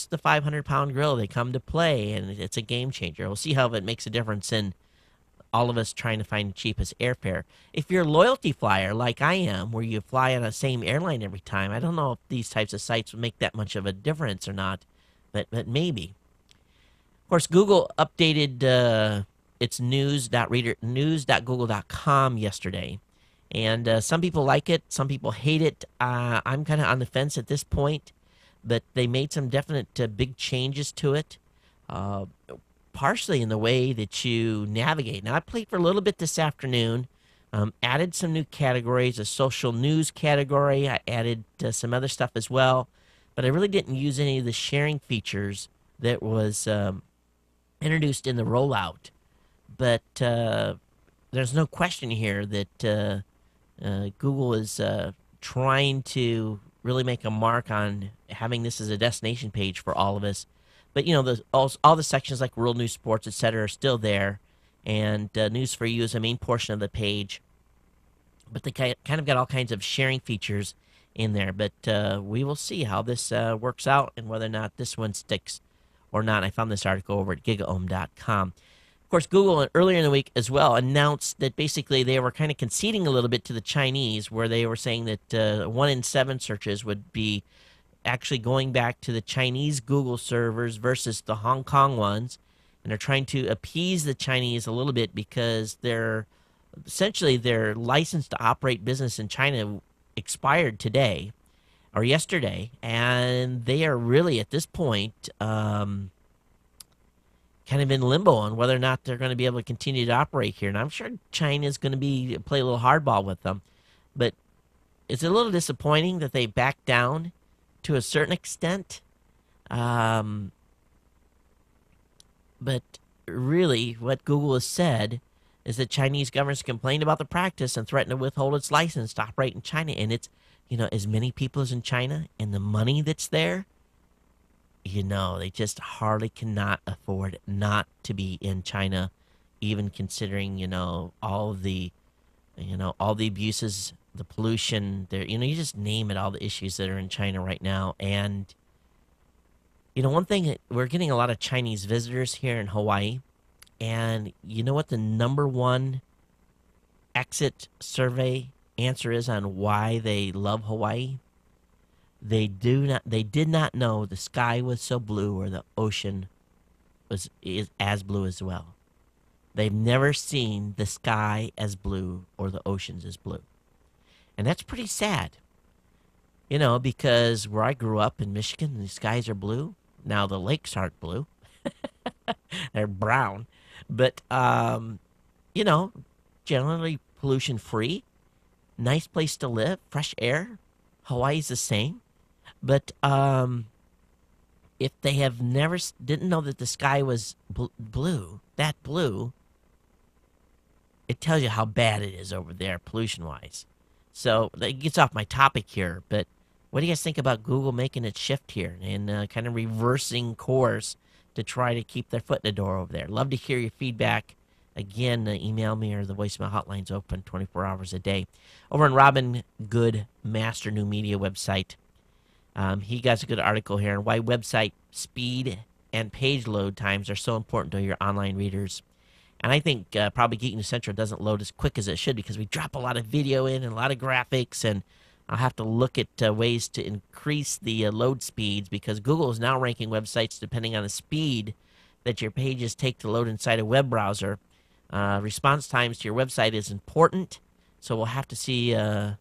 the 500-pound gorilla. They come to play, and it's a game changer. We'll see how it makes a difference in all of us trying to find the cheapest airfare. If you're a loyalty flyer like I am, where you fly on the same airline every time, I don't know if these types of sites would make that much of a difference or not, but maybe. Of course, Google updated its news.google.com yesterday, and some people like it, some people hate it. I'm kind of on the fence at this point, but they made some definite big changes to it. Partially in the way that you navigate. Now, I played for a little bit this afternoon, added some new categories, a social news category. I added some other stuff as well, but I really didn't use any of the sharing features that was introduced in the rollout. But there's no question here that Google is trying to really make a mark on having this as a destination page for all of us. But, all the sections like world news, sports, etc. are still there. And news for you is a main portion of the page. But they kind of got all kinds of sharing features in there. But we will see how this works out and whether or not this one sticks or not. I found this article over at gigaohm.com. Of course, Google earlier in the week as well announced that basically they were kind of conceding a little bit to the Chinese, where they were saying that 1 in 7 searches would be actually going back to the Chinese Google servers versus the Hong Kong ones. And they're trying to appease the Chinese a little bit because their license to operate business in China expired today or yesterday, and they are really at this point kind of in limbo on whether or not they're going to be able to continue to operate here. And I'm sure China is going to play a little hardball with them, but it's a little disappointing that they backed down to a certain extent. But really, what Google has said is that Chinese governments complained about the practice and threatened to withhold its license to operate in China. And it's, as many people as in China and the money that's there, they just hardly cannot afford not to be in China, even considering, all the abuses, the pollution there, you just name it, all the issues that are in China right now. And, one thing, we're getting a lot of Chinese visitors here in Hawaii. And you know what the number one exit survey answer is on why they love Hawaii? They did not know the sky was so blue or the ocean is as blue as well. They've never seen the sky as blue or the oceans as blue. And that's pretty sad. because where I grew up in Michigan, the skies are blue. Now the lakes aren't blue. They're brown. But, generally pollution free. Nice place to live. Fresh air. Hawaii's the same. But if they have never didn't know that the sky was blue, that blue, it tells you how bad it is over there pollution-wise. So that gets off my topic here, but what do you guys think about Google making its shift here and kind of reversing course to try to keep their foot in the door over there? Love to hear your feedback. Again, email me or the voicemail hotline's open 24 hours a day. Over on Robin Good Master New Media website, he got a good article here on why website speed and page load times are so important to your online readers. And I think probably Geek News Central doesn't load as quick as it should because we drop a lot of video in and a lot of graphics, and I'll have to look at ways to increase the load speeds because Google is now ranking websites depending on the speed that your pages take to load inside a web browser. Response times to your website is important, so we'll have to see how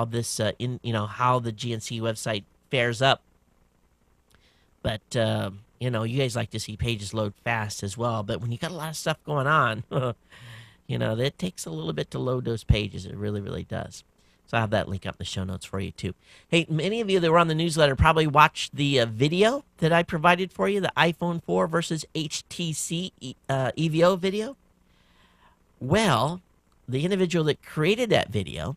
this how the GNC website fares up. But you guys like to see pages load fast as well. But when you got a lot of stuff going on, that takes a little bit to load those pages. It really, really does. So I'll have that link up in the show notes for you, too. Hey, many of you that were on the newsletter probably watched the video that I provided for you, the iPhone 4 versus HTC EVO video. Well, the individual that created that video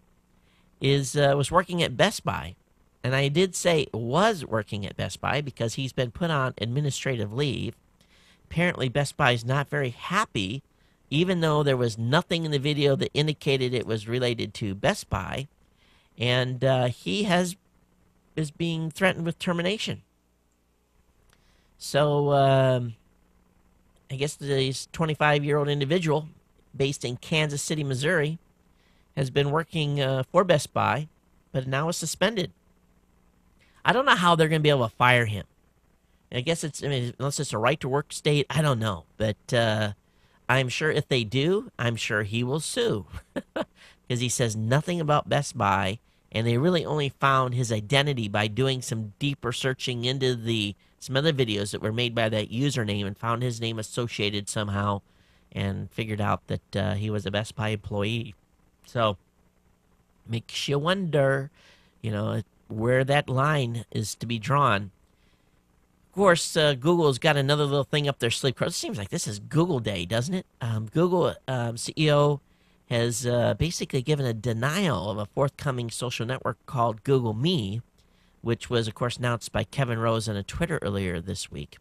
was working at Best Buy. And I did say was working at Best Buy because he's been put on administrative leave. Apparently, Best Buy is not very happy, even though there was nothing in the video that indicated it was related to Best Buy. And he is being threatened with termination. So I guess this 25-year-old individual based in Kansas City, Missouri, has been working for Best Buy, but now is suspended. I don't know how they're going to be able to fire him. I guess unless it's a right-to-work state, I don't know. But I'm sure if they do, I'm sure he will sue. Because he says nothing about Best Buy, and they really only found his identity by doing some deeper searching into some other videos that were made by that username and found his name associated somehow and figured out that he was a Best Buy employee. So, makes you wonder, where that line is to be drawn. Of course, Google's got another little thing up their sleeve. It seems like this is Google Day, doesn't it? Google CEO has basically given a denial of a forthcoming social network called Google Me, which was, of course, announced by Kevin Rose on a Twitter earlier this week.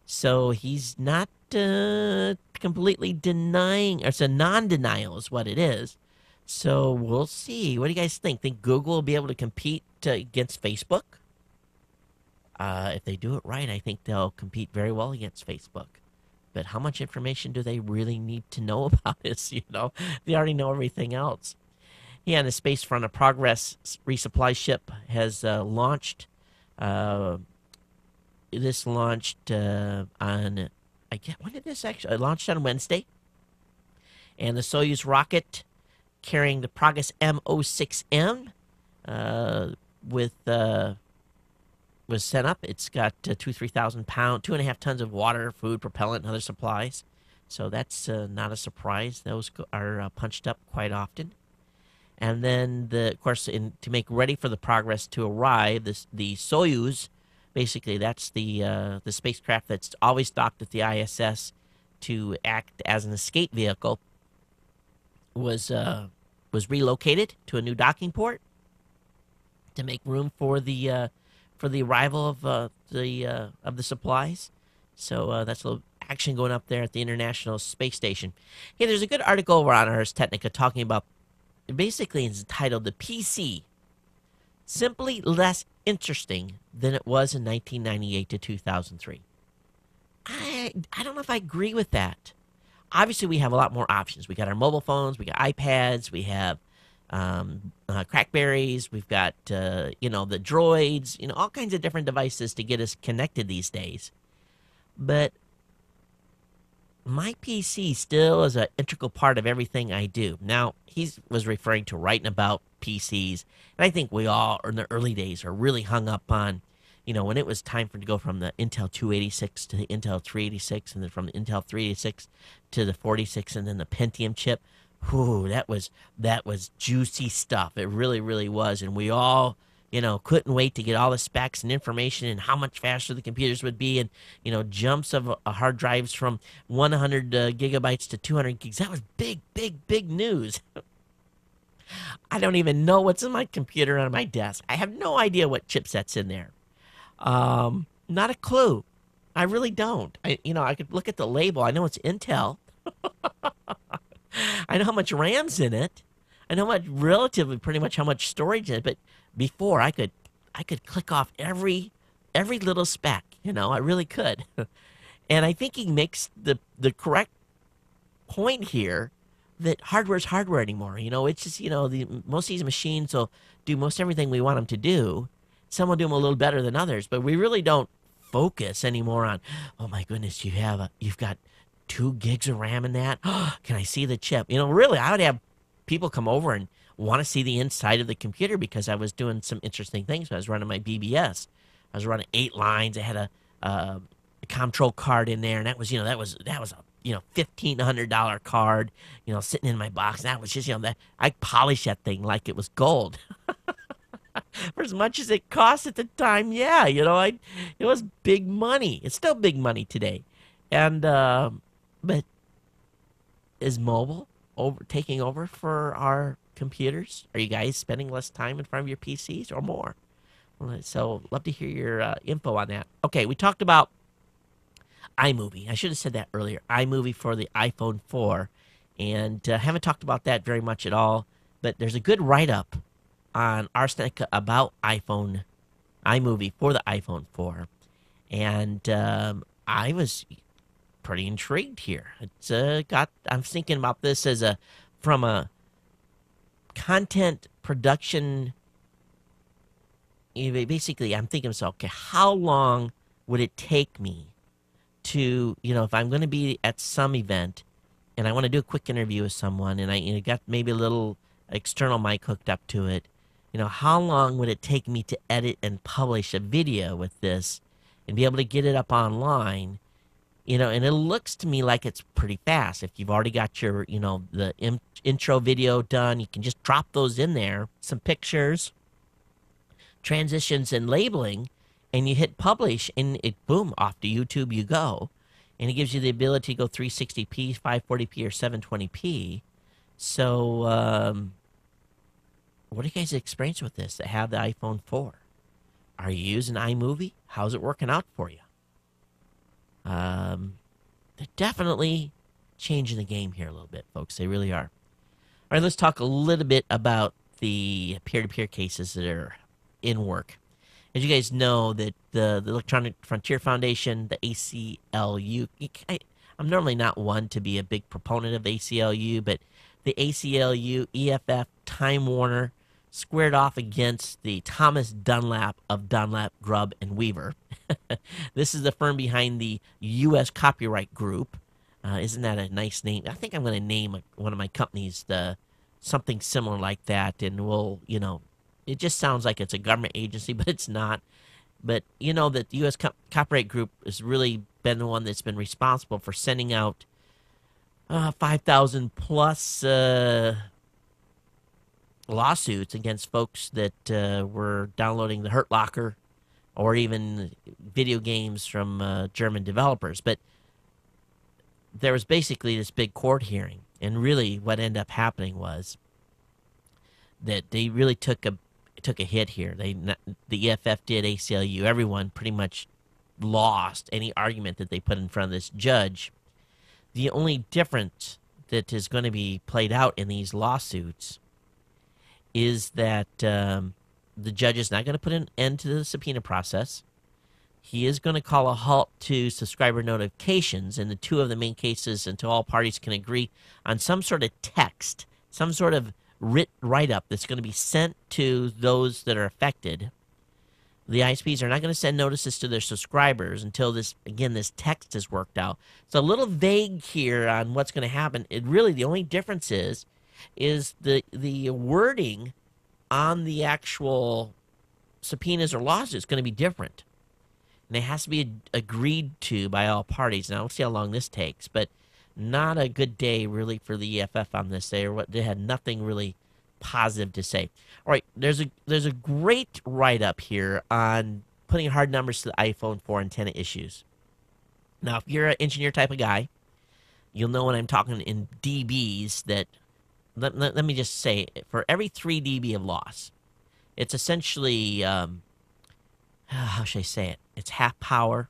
So he's not completely denying, or it's a non-denial is what it is. So we'll see. What do you guys think? Think Google will be able to compete against Facebook? If they do it right, I think they'll compete very well against Facebook. But how much information do they really need to know about this? They already know everything else. Yeah, on the space front, a Progress resupply ship has launched. This launched on, when did this actually? It launched on Wednesday. And the Soyuz rocket carrying the Progress M06M was sent up. It's got 3,000 pounds, 2.5 tons of water, food, propellant, and other supplies. So that's not a surprise. Those are punched up quite often. And then, of course, to make ready for the Progress to arrive, the Soyuz, basically that's the spacecraft that's always docked at the ISS to act as an escape vehicle, was relocated to a new docking port to make room for the arrival of the supplies. So that's a little action going up there at the International Space Station. Hey, there's a good article over on Ars Technica talking about, basically it's entitled "The PC Simply Less Interesting Than It Was in 1998 to 2003." I don't know if I agree with that. Obviously, we have a lot more options. We got our mobile phones, we got iPads, we have Crackberries, we've got the droids, all kinds of different devices to get us connected these days. But my PC still is an integral part of everything I do. Now, he was referring to writing about PCs, and I think we all, in the early days, are really hung up on, when it was time to go from the Intel 286 to the Intel 386, and then from the Intel 386 to the 46, and then the Pentium chip. Whew, that was juicy stuff. It really, really was, and we all couldn't wait to get all the specs and information and how much faster the computers would be, and jumps of hard drives from 100 gigabytes to 200 gigs. That was big, big, big news. I don't even know what's in my computer on my desk. I have no idea what chipset's in there. Not a clue. I really don't. I could look at the label. I know it's Intel. I know how much RAM's in it. I know pretty much how much storage in it, but before I could click off every little spec, I really could. And I think he makes the correct point here that hardware's hardware anymore. It's just, most of these machines will do most everything we want them to do. Some will do them a little better than others, but we really don't focus anymore on, oh my goodness, you've got 2 gigs of RAM in that. Can I see the chip? Really, I would have people come over and want to see the inside of the computer because I was doing some interesting things. I was running my BBS. I was running 8 lines. I had a Comtrol card in there, and that was a $1,500 card, sitting in my box. And that was just that I polished that thing like it was gold. For as much as it cost at the time, yeah, it was big money. It's still big money today, and but is mobile taking over for our computers? Are you guys spending less time in front of your PCs or more? So, love to hear your info on that. Okay, we talked about iMovie. I should have said that earlier. iMovie for the iPhone 4, and haven't talked about that very much at all. But there's a good write-up on Arsenic about iMovie for the iPhone 4, and I was pretty intrigued here. I'm thinking about this from a content production. Basically, I'm thinking to myself, okay, how long would it take me to, if I'm going to be at some event and I want to do a quick interview with someone and I got maybe a little external mic hooked up to it, how long would it take me to edit and publish a video with this and be able to get it up online? And it looks to me like it's pretty fast. If you've already got your, the intro video done, you can just drop those in there, some pictures, transitions, and labeling, and you hit publish, and it, boom, off to YouTube you go. And it gives you the ability to go 360p, 540p, or 720p. So, what are you guys' experience with this that have the iPhone 4? Are you using iMovie? How's it working out for you? They're definitely changing the game here a little bit, folks. They really are. All right, let's talk a little bit about the peer-to-peer cases that are in work. As you guys know, that the Electronic Frontier Foundation, the ACLU, I'm normally not one to be a big proponent of ACLU, but the ACLU, EFF, Time Warner squared off against the Thomas Dunlap of Dunlap, Grubb, and Weaver. This is the firm behind the U.S. Copyright Group. Isn't that a nice name? I think I'm going to name one of my companies something similar like that, and it just sounds like it's a government agency, but it's not. But that the U.S. Copyright Group has really been the one that's been responsible for sending out 5,000 plus lawsuits against folks that were downloading the Hurt Locker or even video games from German developers. But there was basically this big court hearing, and really what ended up happening was that they really took a hit here. The EFF did, ACLU, everyone pretty much lost any argument that they put in front of this judge. The only difference that is going to be played out in these lawsuits is that the judge is not going to put an end to the subpoena process. He is going to call a halt to subscriber notifications in the 2 of the main cases until all parties can agree on some sort of text, some sort of write-up that's going to be sent to those that are affected. the ISPs are not going to send notices to their subscribers until this text is worked out. It's a little vague here on what's going to happen. It really, the only difference is the wording on the actual subpoenas or lawsuits going to be different. And it has to be agreed to by all parties. Now, we'll see how long this takes, but not a good day really for the EFF on this. They had nothing really positive to say. All right, there's a great write-up here on putting hard numbers to the iPhone 4 antenna issues. Now, if you're an engineer type of guy, you'll know when I'm talking in dBs that, let me just say, for every 3 dB of loss, it's essentially, how should I say it? It's half power.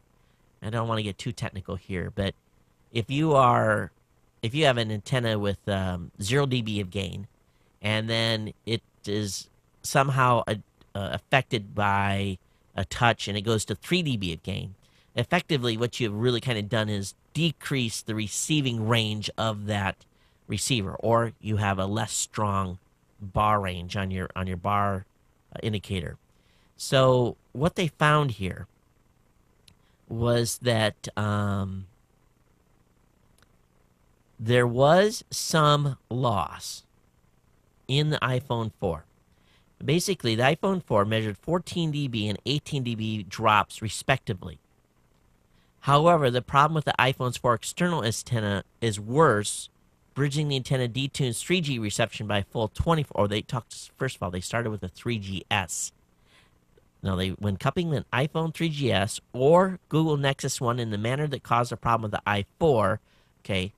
I don't want to get too technical here, but if you have an antenna with 0 dB of gain, and then it is somehow affected by a touch and it goes to 3 dB of gain, effectively what you've really kind of done is decrease the receiving range of that receiver, or you have a less strong bar range on your bar indicator. So what they found here was that there was some loss in the iPhone 4. Basically, the iPhone 4 measured 14 dB and 18 dB drops respectively. However, the problem with the iPhone's 4 external antenna is worse. Bridging the antenna detunes 3G reception by a full 24. First of all, they started with a 3GS. Now, when coupling an iPhone 3GS or Google Nexus 1 in the manner that caused a problem with the i4,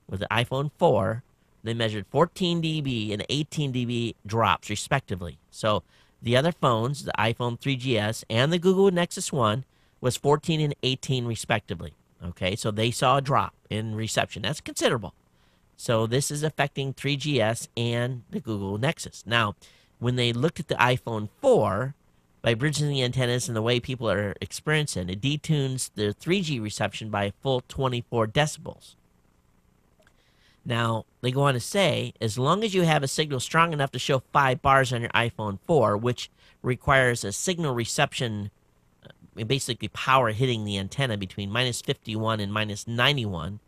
with the iPhone 4, they measured 14 dB and 18 dB drops, respectively. So the other phones, the iPhone 3GS and the Google Nexus 1, was 14 and 18, respectively. So they saw a drop in reception. That's considerable. So this is affecting 3GS and the Google Nexus. Now, when they looked at the iPhone 4, by bridging the antennas and the way people are experiencing, it detunes the 3G reception by a full 24 decibels. Now, they go on to say, as long as you have a signal strong enough to show 5 bars on your iPhone 4, which requires a signal reception, basically power hitting the antenna between minus 51 and minus 91,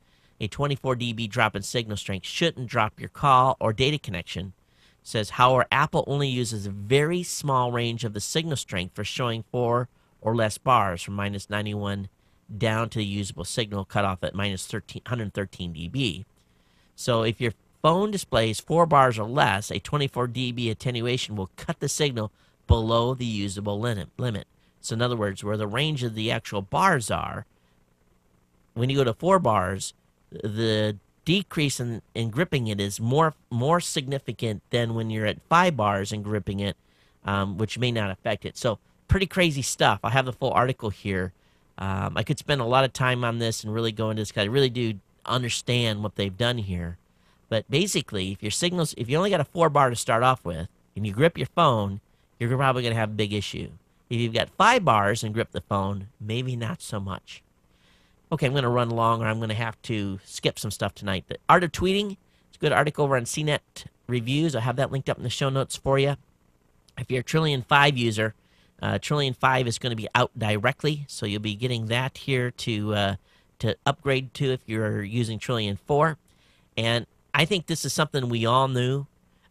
a 24 dB drop in signal strength shouldn't drop your call or data connection. It says, however, Apple only uses a very small range of the signal strength for showing 4 or less bars from minus 91 down to the usable signal cutoff at minus 113 dB. So if your phone displays 4 bars or less, a 24 dB attenuation will cut the signal below the usable limit. So in other words, where the range of the actual bars are, when you go to 4 bars, the decrease in gripping it is more significant than when you're at 5 bars and gripping it, which may not affect it. So pretty crazy stuff. I have the full article here. I could spend a lot of time on this and really go into this because I really do understand what they've done here. But basically, if you only got a 4 bar to start off with and you grip your phone, you're probably going to have a big issue. If you've got 5 bars and grip the phone, maybe not so much. Okay, I'm going to run long or I'm going to have to skip some stuff tonight. The Art of Tweeting, it's a good article over on CNET Reviews. I'll have that linked up in the show notes for you. If you're a Trillion5 user, Trillion5 is going to be out directly, so you'll be getting that here to upgrade to if you're using Trillion4. And I think this is something we all knew.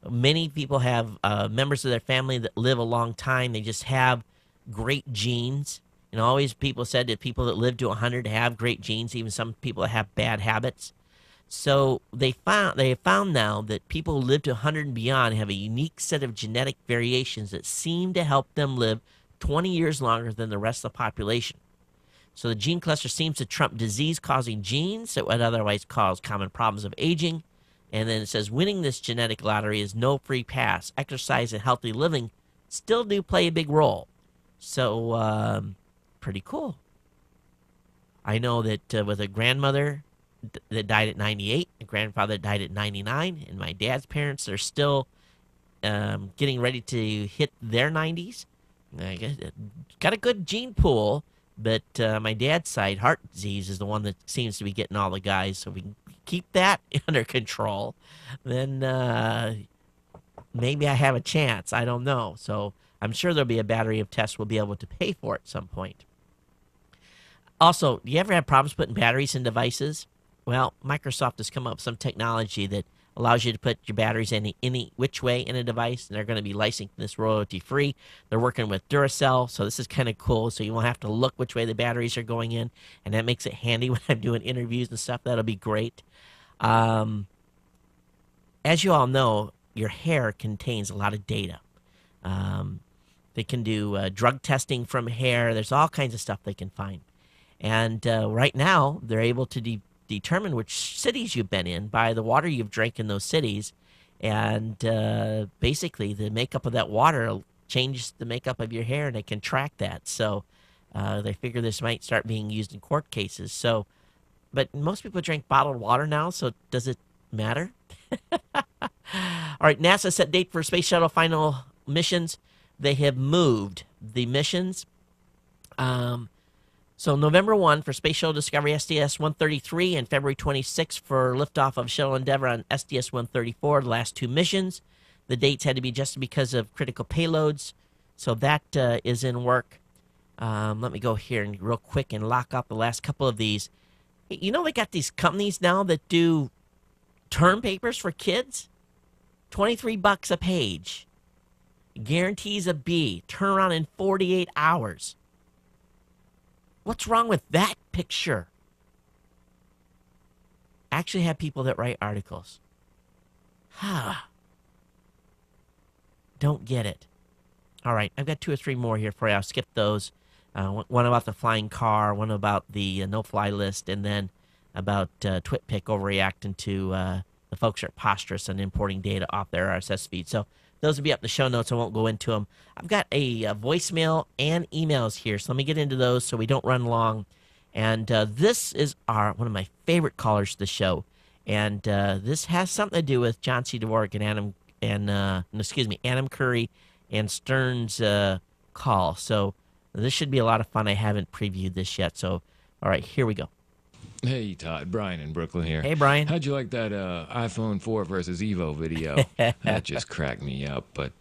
Many people have members of their family that live a long time. They just have great genes. Always people said that people that live to 100 have great genes, even some people that have bad habits. So they have found now that people who live to 100 and beyond have a unique set of genetic variations that seem to help them live 20 years longer than the rest of the population. So the gene cluster seems to trump disease-causing genes that would otherwise cause common problems of aging. And then it says, winning this genetic lottery is no free pass. Exercise and healthy living still do play a big role. So, pretty cool. I know that with a grandmother that died at 98, a grandfather that died at 99, and my dad's parents are still getting ready to hit their 90s. I guess, got a good gene pool, but my dad's side, heart disease, is the one that seems to be getting all the guys. So if we can keep that under control, then maybe I have a chance. I don't know. So I'm sure there'll be a battery of tests we'll be able to pay for at some point. Also, do you ever have problems putting batteries in devices? Well, Microsoft has come up with some technology that allows you to put your batteries any which way in a device, and they're going to be licensing this royalty-free. They're working with Duracell, so this is kind of cool, so you won't have to look which way the batteries are going in, and that makes it handy when I'm doing interviews and stuff. That'll be great. As you all know, your hair contains a lot of data. They can do drug testing from hair. There's all kinds of stuff they can find. And right now, they're able to determine which cities you've been in by the water you've drank in those cities. And basically, the makeup of that water changes the makeup of your hair, and they can track that. So they figure this might start being used in court cases. So, but most people drink bottled water now, so does it matter? All right, NASA set date for Space Shuttle final missions. They have moved the missions. So November 1 for Space Shuttle Discovery STS-133 and February 26 for liftoff of Shuttle Endeavour on STS-134, the last two missions. The dates had to be adjusted because of critical payloads. So that is in work. Let me go here and real quick and lock up the last couple of these. You know, they got these companies now that do term papers for kids. $23 a page. Guarantees a B. Turnaround in 48 hours. What's wrong with that picture? Actually have people that write articles. Don't get it. All right, I've got 2 or 3 more here for you. I'll skip those. One about the flying car, one about the no-fly list, and then about TwitPic overreacting to the folks are preposterous and importing data off their RSS feed. So those will be up in the show notes. I won't go into them. I've got a voicemail and emails here, so let me get into those so we don't run long. And this is one of my favorite callers to the show, and this has something to do with John C. Dvorak and Adam Curry and Stern's call. So this should be a lot of fun. I haven't previewed this yet. So, all right, here we go. Hey, Todd. Brian in Brooklyn here. Hey, Brian. How'd you like that iPhone 4 versus Evo video? That just cracked me up. But,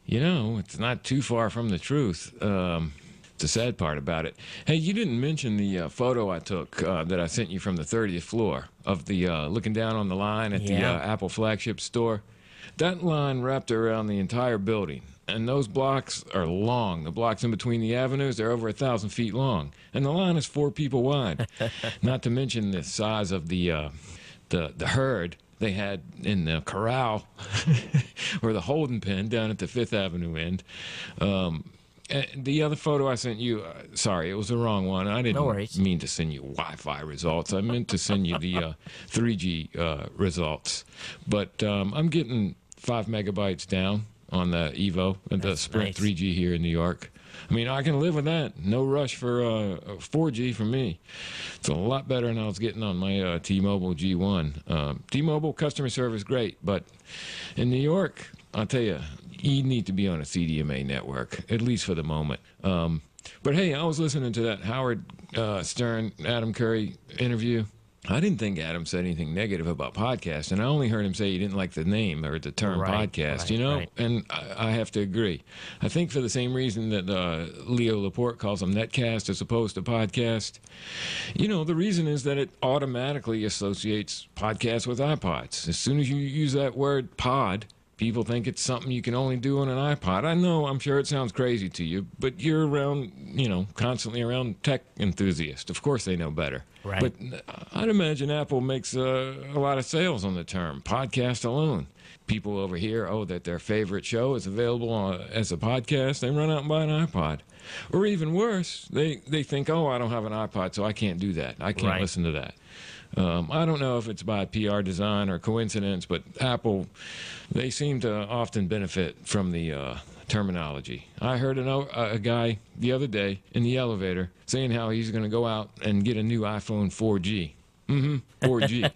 it's not too far from the truth. It's the sad part about it. Hey, you didn't mention the photo I took that I sent you from the 30th floor of the looking down on the line at the Apple flagship store. That line wrapped around the entire building. And those blocks are long. The blocks in between the avenues, they're over 1,000 feet long. And the line is 4 people wide. Not to mention the size of the herd they had in the corral or the holding pen down at the 5th Avenue end. The other photo I sent you, sorry, it was the wrong one. I didn't mean to send you Wi-Fi results. I meant to send you the 3G results. But I'm getting 5 megabytes down on the Evo and the Sprint 3G here in New York. I mean, I can live with that. No rush for 4G for me. It's a lot better than I was getting on my T-Mobile G1. T-Mobile customer service great, but in New York, I'll tell you, you need to be on a CDMA network, at least for the moment. But hey, I was listening to that Howard Stern, Adam Curry interview. I didn't think Adam said anything negative about podcasts, and I only heard him say he didn't like the name or the term podcast, and I have to agree. I think for the same reason that Leo Laporte calls them netcast as opposed to podcast, the reason is that it automatically associates podcasts with iPods. As soon as you use that word pod, people think it's something you can only do on an iPod. I know, I'm sure it sounds crazy to you, but you're around, constantly around tech enthusiasts. Of course they know better. Right. But I'd imagine Apple makes a lot of sales on the term podcast alone. People over here, that their favorite show is available as a podcast. They run out and buy an iPod. Or even worse, they think, I don't have an iPod, so I can't do that. I can't listen to that. I don't know if it's by PR design or coincidence, but Apple, they seem to often benefit from the terminology. I heard a guy the other day in the elevator saying how he's going to go out and get a new iPhone 4G. 4G.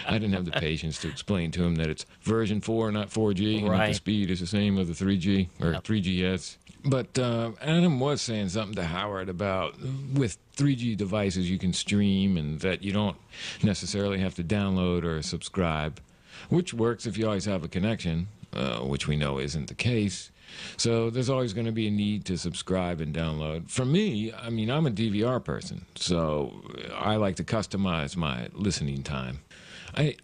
I didn't have the patience to explain to him that it's version 4, not 4G, and that the speed is the same as the 3G or 3GS. But Adam was saying something to Howard about with 3G devices you can stream and that you don't necessarily have to download or subscribe, which works if you always have a connection, which we know isn't the case. So there's always going to be a need to subscribe and download. For me, I mean, I'm a DVR person, so I like to customize my listening time.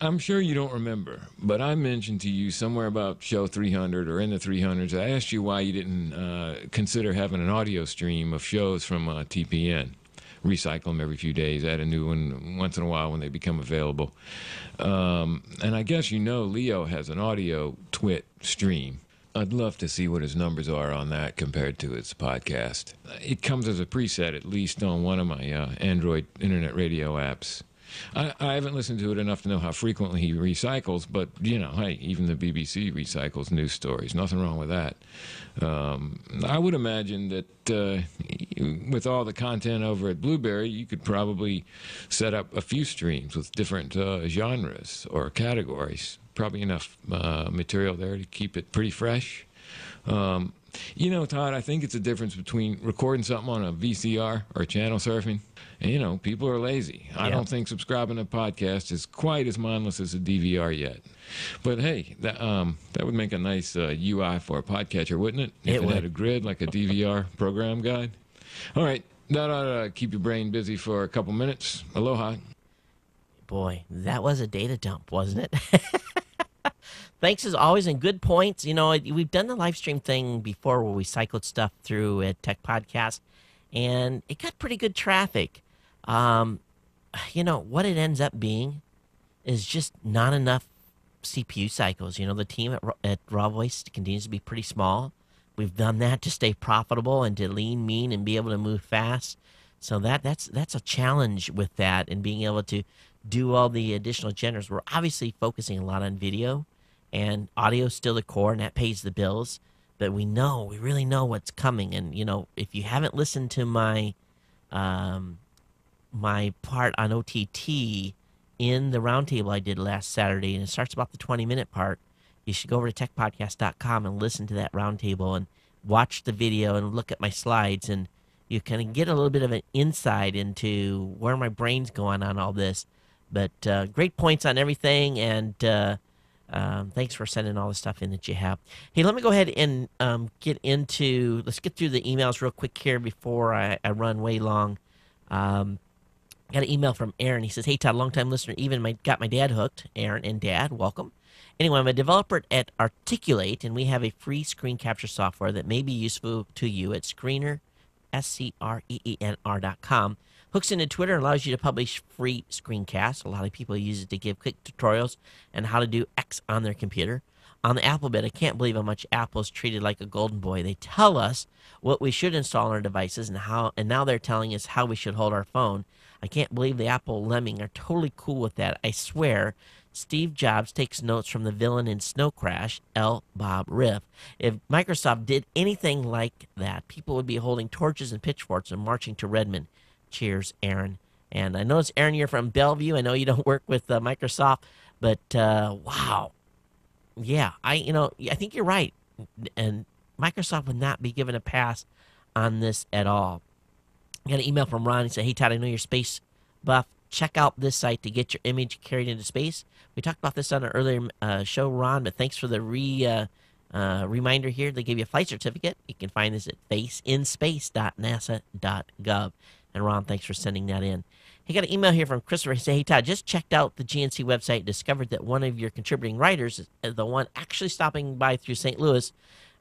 I'm sure you don't remember, but I mentioned to you somewhere about show 300 or in the 300s. I asked you why you didn't consider having an audio stream of shows from TPN. Recycle them every few days, add a new one once in a while when they become available. And I guess you know Leo has an audio twit stream. I'd love to see what his numbers are on that compared to his podcast. It comes as a preset, at least on one of my Android internet radio apps. I haven't listened to it enough to know how frequently he recycles, but, you know, hey, even the BBC recycles news stories. Nothing wrong with that. I would imagine that with all the content over at Blueberry, you could probably set up a few streams with different genres or categories. Probably enough material there to keep it pretty fresh. You know, Todd, I think it's a difference between recording something on a VCR or channel surfing. And, you know, people are lazy. I don't think subscribing to a podcast is quite as mindless as a DVR yet. But, hey, that would make a nice UI for a podcatcher, wouldn't it? If it had a grid like a DVR program guide. All right, that ought to keep your brain busy for a couple minutes. Aloha. Boy, that was a data dump, wasn't it? Thanks as always, and good points. You know, we've done the live stream thing before where we cycled stuff through at Tech Podcast, and it got pretty good traffic. You know, what it ends up being is just not enough CPU cycles. You know, the team at Raw Voice continues to be pretty small. We've done that to stay profitable and to lean, mean, and be able to move fast. So that's a challenge with that, and being able to do all the additional genres. We're obviously focusing a lot on video, and audio is still the core, and that pays the bills. But we really know what's coming. And, you know, if you haven't listened to my my part on OTT in the roundtable I did last Saturday, and it starts about the 20-minute part, you should go over to techpodcast.com and listen to that roundtable and watch the video and look at my slides, and you kind of get a little bit of an insight into where my brain's going on all this. But great points on everything, and thanks for sending all the stuff in that you have. Hey, let me go ahead and let's get through the emails real quick here before I run way long. Got an email from Aaron. He says, hey, Todd, longtime listener, got my dad hooked. Aaron and Dad, welcome. Anyway, I'm a developer at Articulate, and we have a free screen capture software that may be useful to you at Screener, SCREENR.com. Hooks into Twitter and allows you to publish free screencasts. A lot of people use it to give quick tutorials on how to do X on their computer. On the Apple bit, I can't believe how much Apple is treated like a golden boy. They tell us what we should install on our devices and now they're telling us how we should hold our phone. I can't believe the Apple lemming are totally cool with that. I swear, Steve Jobs takes notes from the villain in Snow Crash, L. Bob Riff. If Microsoft did anything like that, people would be holding torches and pitchforks and marching to Redmond. Cheers, Aaron. And I notice, Aaron, you're from Bellevue. I know you don't work with Microsoft, but wow. Yeah, I think you're right. And Microsoft would not be given a pass on this at all. I got an email from Ron. He said, hey, Todd, I know you're space buff. Check out this site to get your image carried into space. We talked about this on an earlier show, Ron, but thanks for the reminder here. They give you a flight certificate. You can find this at faceinspace.nasa.gov. And Ron, thanks for sending that in. He got an email here from Christopher. He said, hey, Todd, just checked out the GNC website, discovered that one of your contributing writers is the one actually stopping by through St. Louis.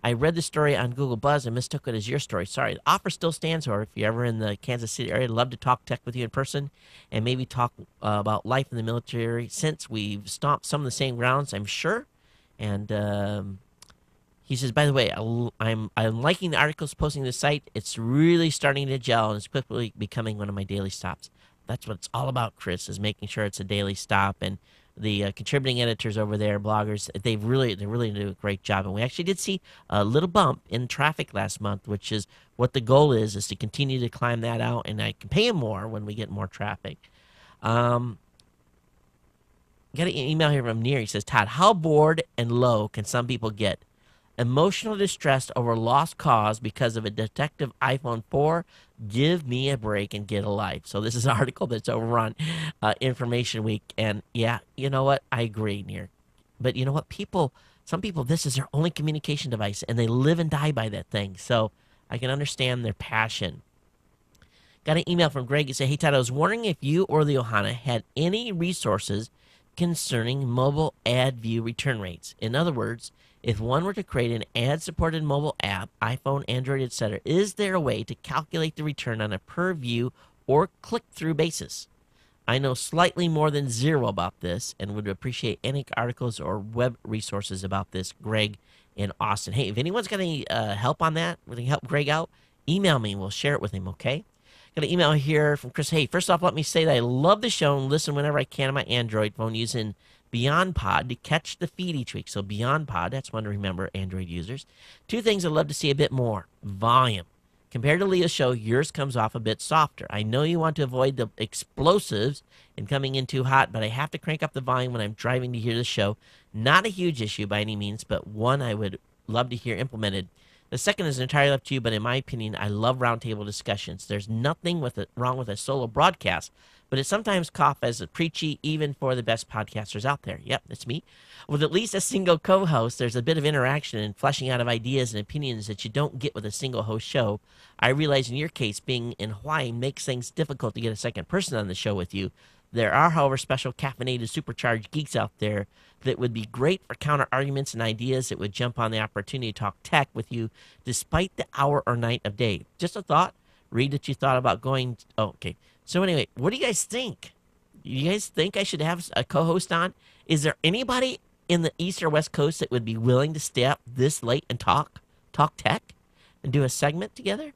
I read the story on Google Buzz and mistook it as your story. Sorry, the offer still stands, or if you're ever in the Kansas City area, I'd love to talk tech with you in person and maybe talk about life in the military, since we've stomped some of the same grounds, I'm sure. And he says, by the way, I'm liking the articles posting to the site. It's really starting to gel, and it's quickly becoming one of my daily stops. That's what it's all about, Chris, is making sure it's a daily stop. And the contributing editors over there, bloggers, they're really doing a great job. And we actually did see a little bump in traffic last month, which is what the goal is to continue to climb that out. And I can pay them more when we get more traffic. Got an email here from Near. He says, Todd, how bored and low can some people get? Emotional distress over lost cause because of a defective iPhone 4. Give me a break and get a life. So this is an article that's over on Information Week. And yeah, you know what? I agree, Near. But you know what? People Some people, this is their only communication device, and they live and die by that thing. So I can understand their passion. Got an email from Greg. He said, hey, Todd, I was wondering if you or the Ohana had any resources concerning mobile ad view return rates. In other words, if one were to create an ad-supported mobile app, iPhone, Android, etc., is there a way to calculate the return on a per-view or click-through basis? I know slightly more than zero about this and would appreciate any articles or web resources about this, Greg in Austin. Hey, if anyone's got any help on that, we can help Greg out, email me. We'll share it with him, okay? Got an email here from Chris. Hey, first off, let me say that I love the show and listen whenever I can on my Android phone using Beyond Pod to catch the feed each week. So Beyond Pod, that's one to remember, Android users. Two things I'd love to see a bit more. Volume. Compared to Leah's show, yours comes off a bit softer. I know you want to avoid the explosives and coming in too hot, but I have to crank up the volume when I'm driving to hear the show. Not a huge issue by any means, but one I would love to hear implemented. The second is entirely up to you, but in my opinion, I love roundtable discussions. There's nothing wrong with a solo broadcast, but it sometimes cough as a preachy, even for the best podcasters out there. Yep, that's me. With at least a single co-host, there's a bit of interaction and fleshing out of ideas and opinions that you don't get with a single host show. I realize in your case, being in Hawaii makes things difficult to get a second person on the show with you. There are, however, special caffeinated supercharged geeks out there that would be great for counter arguments and ideas that would jump on the opportunity to talk tech with you despite the hour or night of day. Just a thought. Read what you thought about going. Oh, okay. So anyway, what do you guys think? You guys think I should have a co-host on? Is there anybody in the East or West Coast that would be willing to stay up this late and talk tech and do a segment together?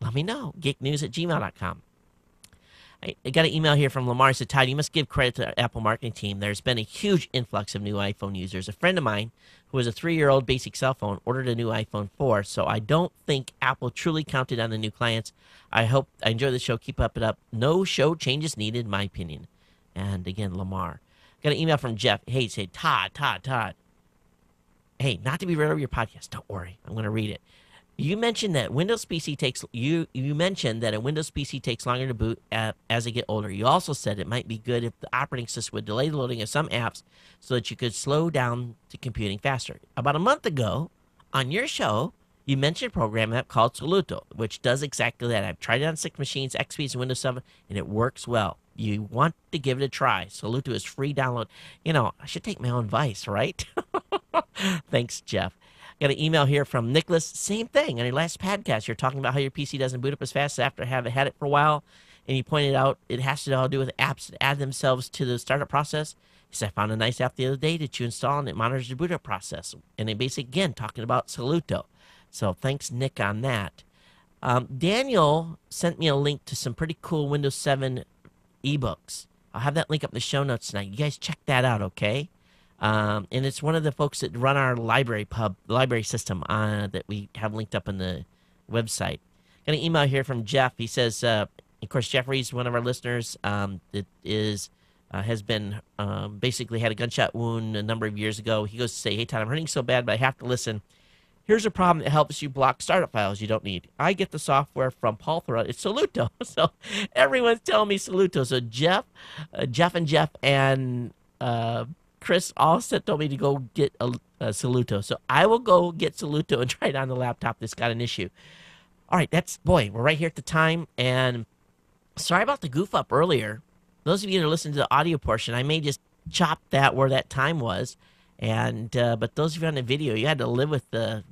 Let me know. geeknews@gmail.com. I got an email here from Lamar. He said, Todd, you must give credit to the Apple marketing team. There's been a huge influx of new iPhone users. A friend of mine who has a 3-year-old basic cell phone ordered a new iPhone 4, so I don't think Apple truly counted on the new clients. I enjoy the show. Keep it up. No show changes needed, in my opinion. And again, Lamar. Got an email from Jeff. Hey, he said, Todd. Hey, not to be read over your podcast. Don't worry. I'm going to read it. You mentioned that Windows PC takes you mentioned that a Windows PC takes longer to boot as they get older. You also said it might be good if the operating system would delay the loading of some apps so that you could slow down to computing faster. About a month ago, on your show, you mentioned a program app called Soluto, which does exactly that. I've tried it on 6 machines, XPs, and Windows 7, and it works well. You want to give it a try. Soluto is free download. You know, I should take my own advice, right? Thanks, Jeff. Got an email here from Nicholas. Same thing. On your last podcast, you're talking about how your PC doesn't boot up as fast after having had it for a while. And he pointed out it has to all do with apps that add themselves to the startup process. He said, I found a nice app the other day that you install and it monitors your boot up process. And they basically, again, talking about Soluto. So thanks, Nick, on that. Daniel sent me a link to some pretty cool Windows 7 ebooks. I'll have that link up in the show notes tonight. You guys check that out, okay? And it's one of the folks that run our library system that we have linked up on the website. Got an email here from Jeff. He says, of course, Jeffrey's one of our listeners that has been basically had a gunshot wound a number of years ago. He goes to say, hey, Todd, I'm hurting so bad, but I have to listen. Here's a problem that helps you block startup files you don't need. I get the software from Paul Thurrott. It's Soluto. So everyone's telling me Soluto. So Jeff and Chris all told me to go get a Soluto. So I will go get Soluto and try it on the laptop that's got an issue. All right, we're right here at the time. And sorry about the goof up earlier. Those of you that are listening to the audio portion, I may just chop that where that time was. And but those of you on the video, you had to live with the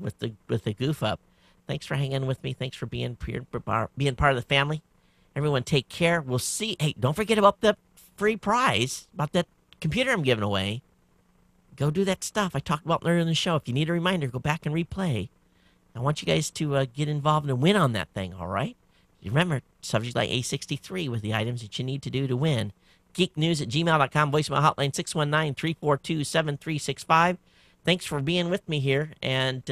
goof up. Thanks for hanging with me. Thanks for being part of the family. Everyone, take care. We'll see. Hey, don't forget about the free prize, about that computer I'm giving away. Go do that stuff I talked about earlier in the show. If you need a reminder, go back and replay. I want you guys to get involved and win on that thing, all right? Remember, subject like A63 with the items that you need to do to win. geeknews@gmail.com, voicemail hotline 619-342-7365. Thanks for being with me here, and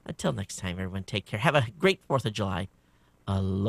until next time, everyone, take care. Have a great 4th of July. Aloha.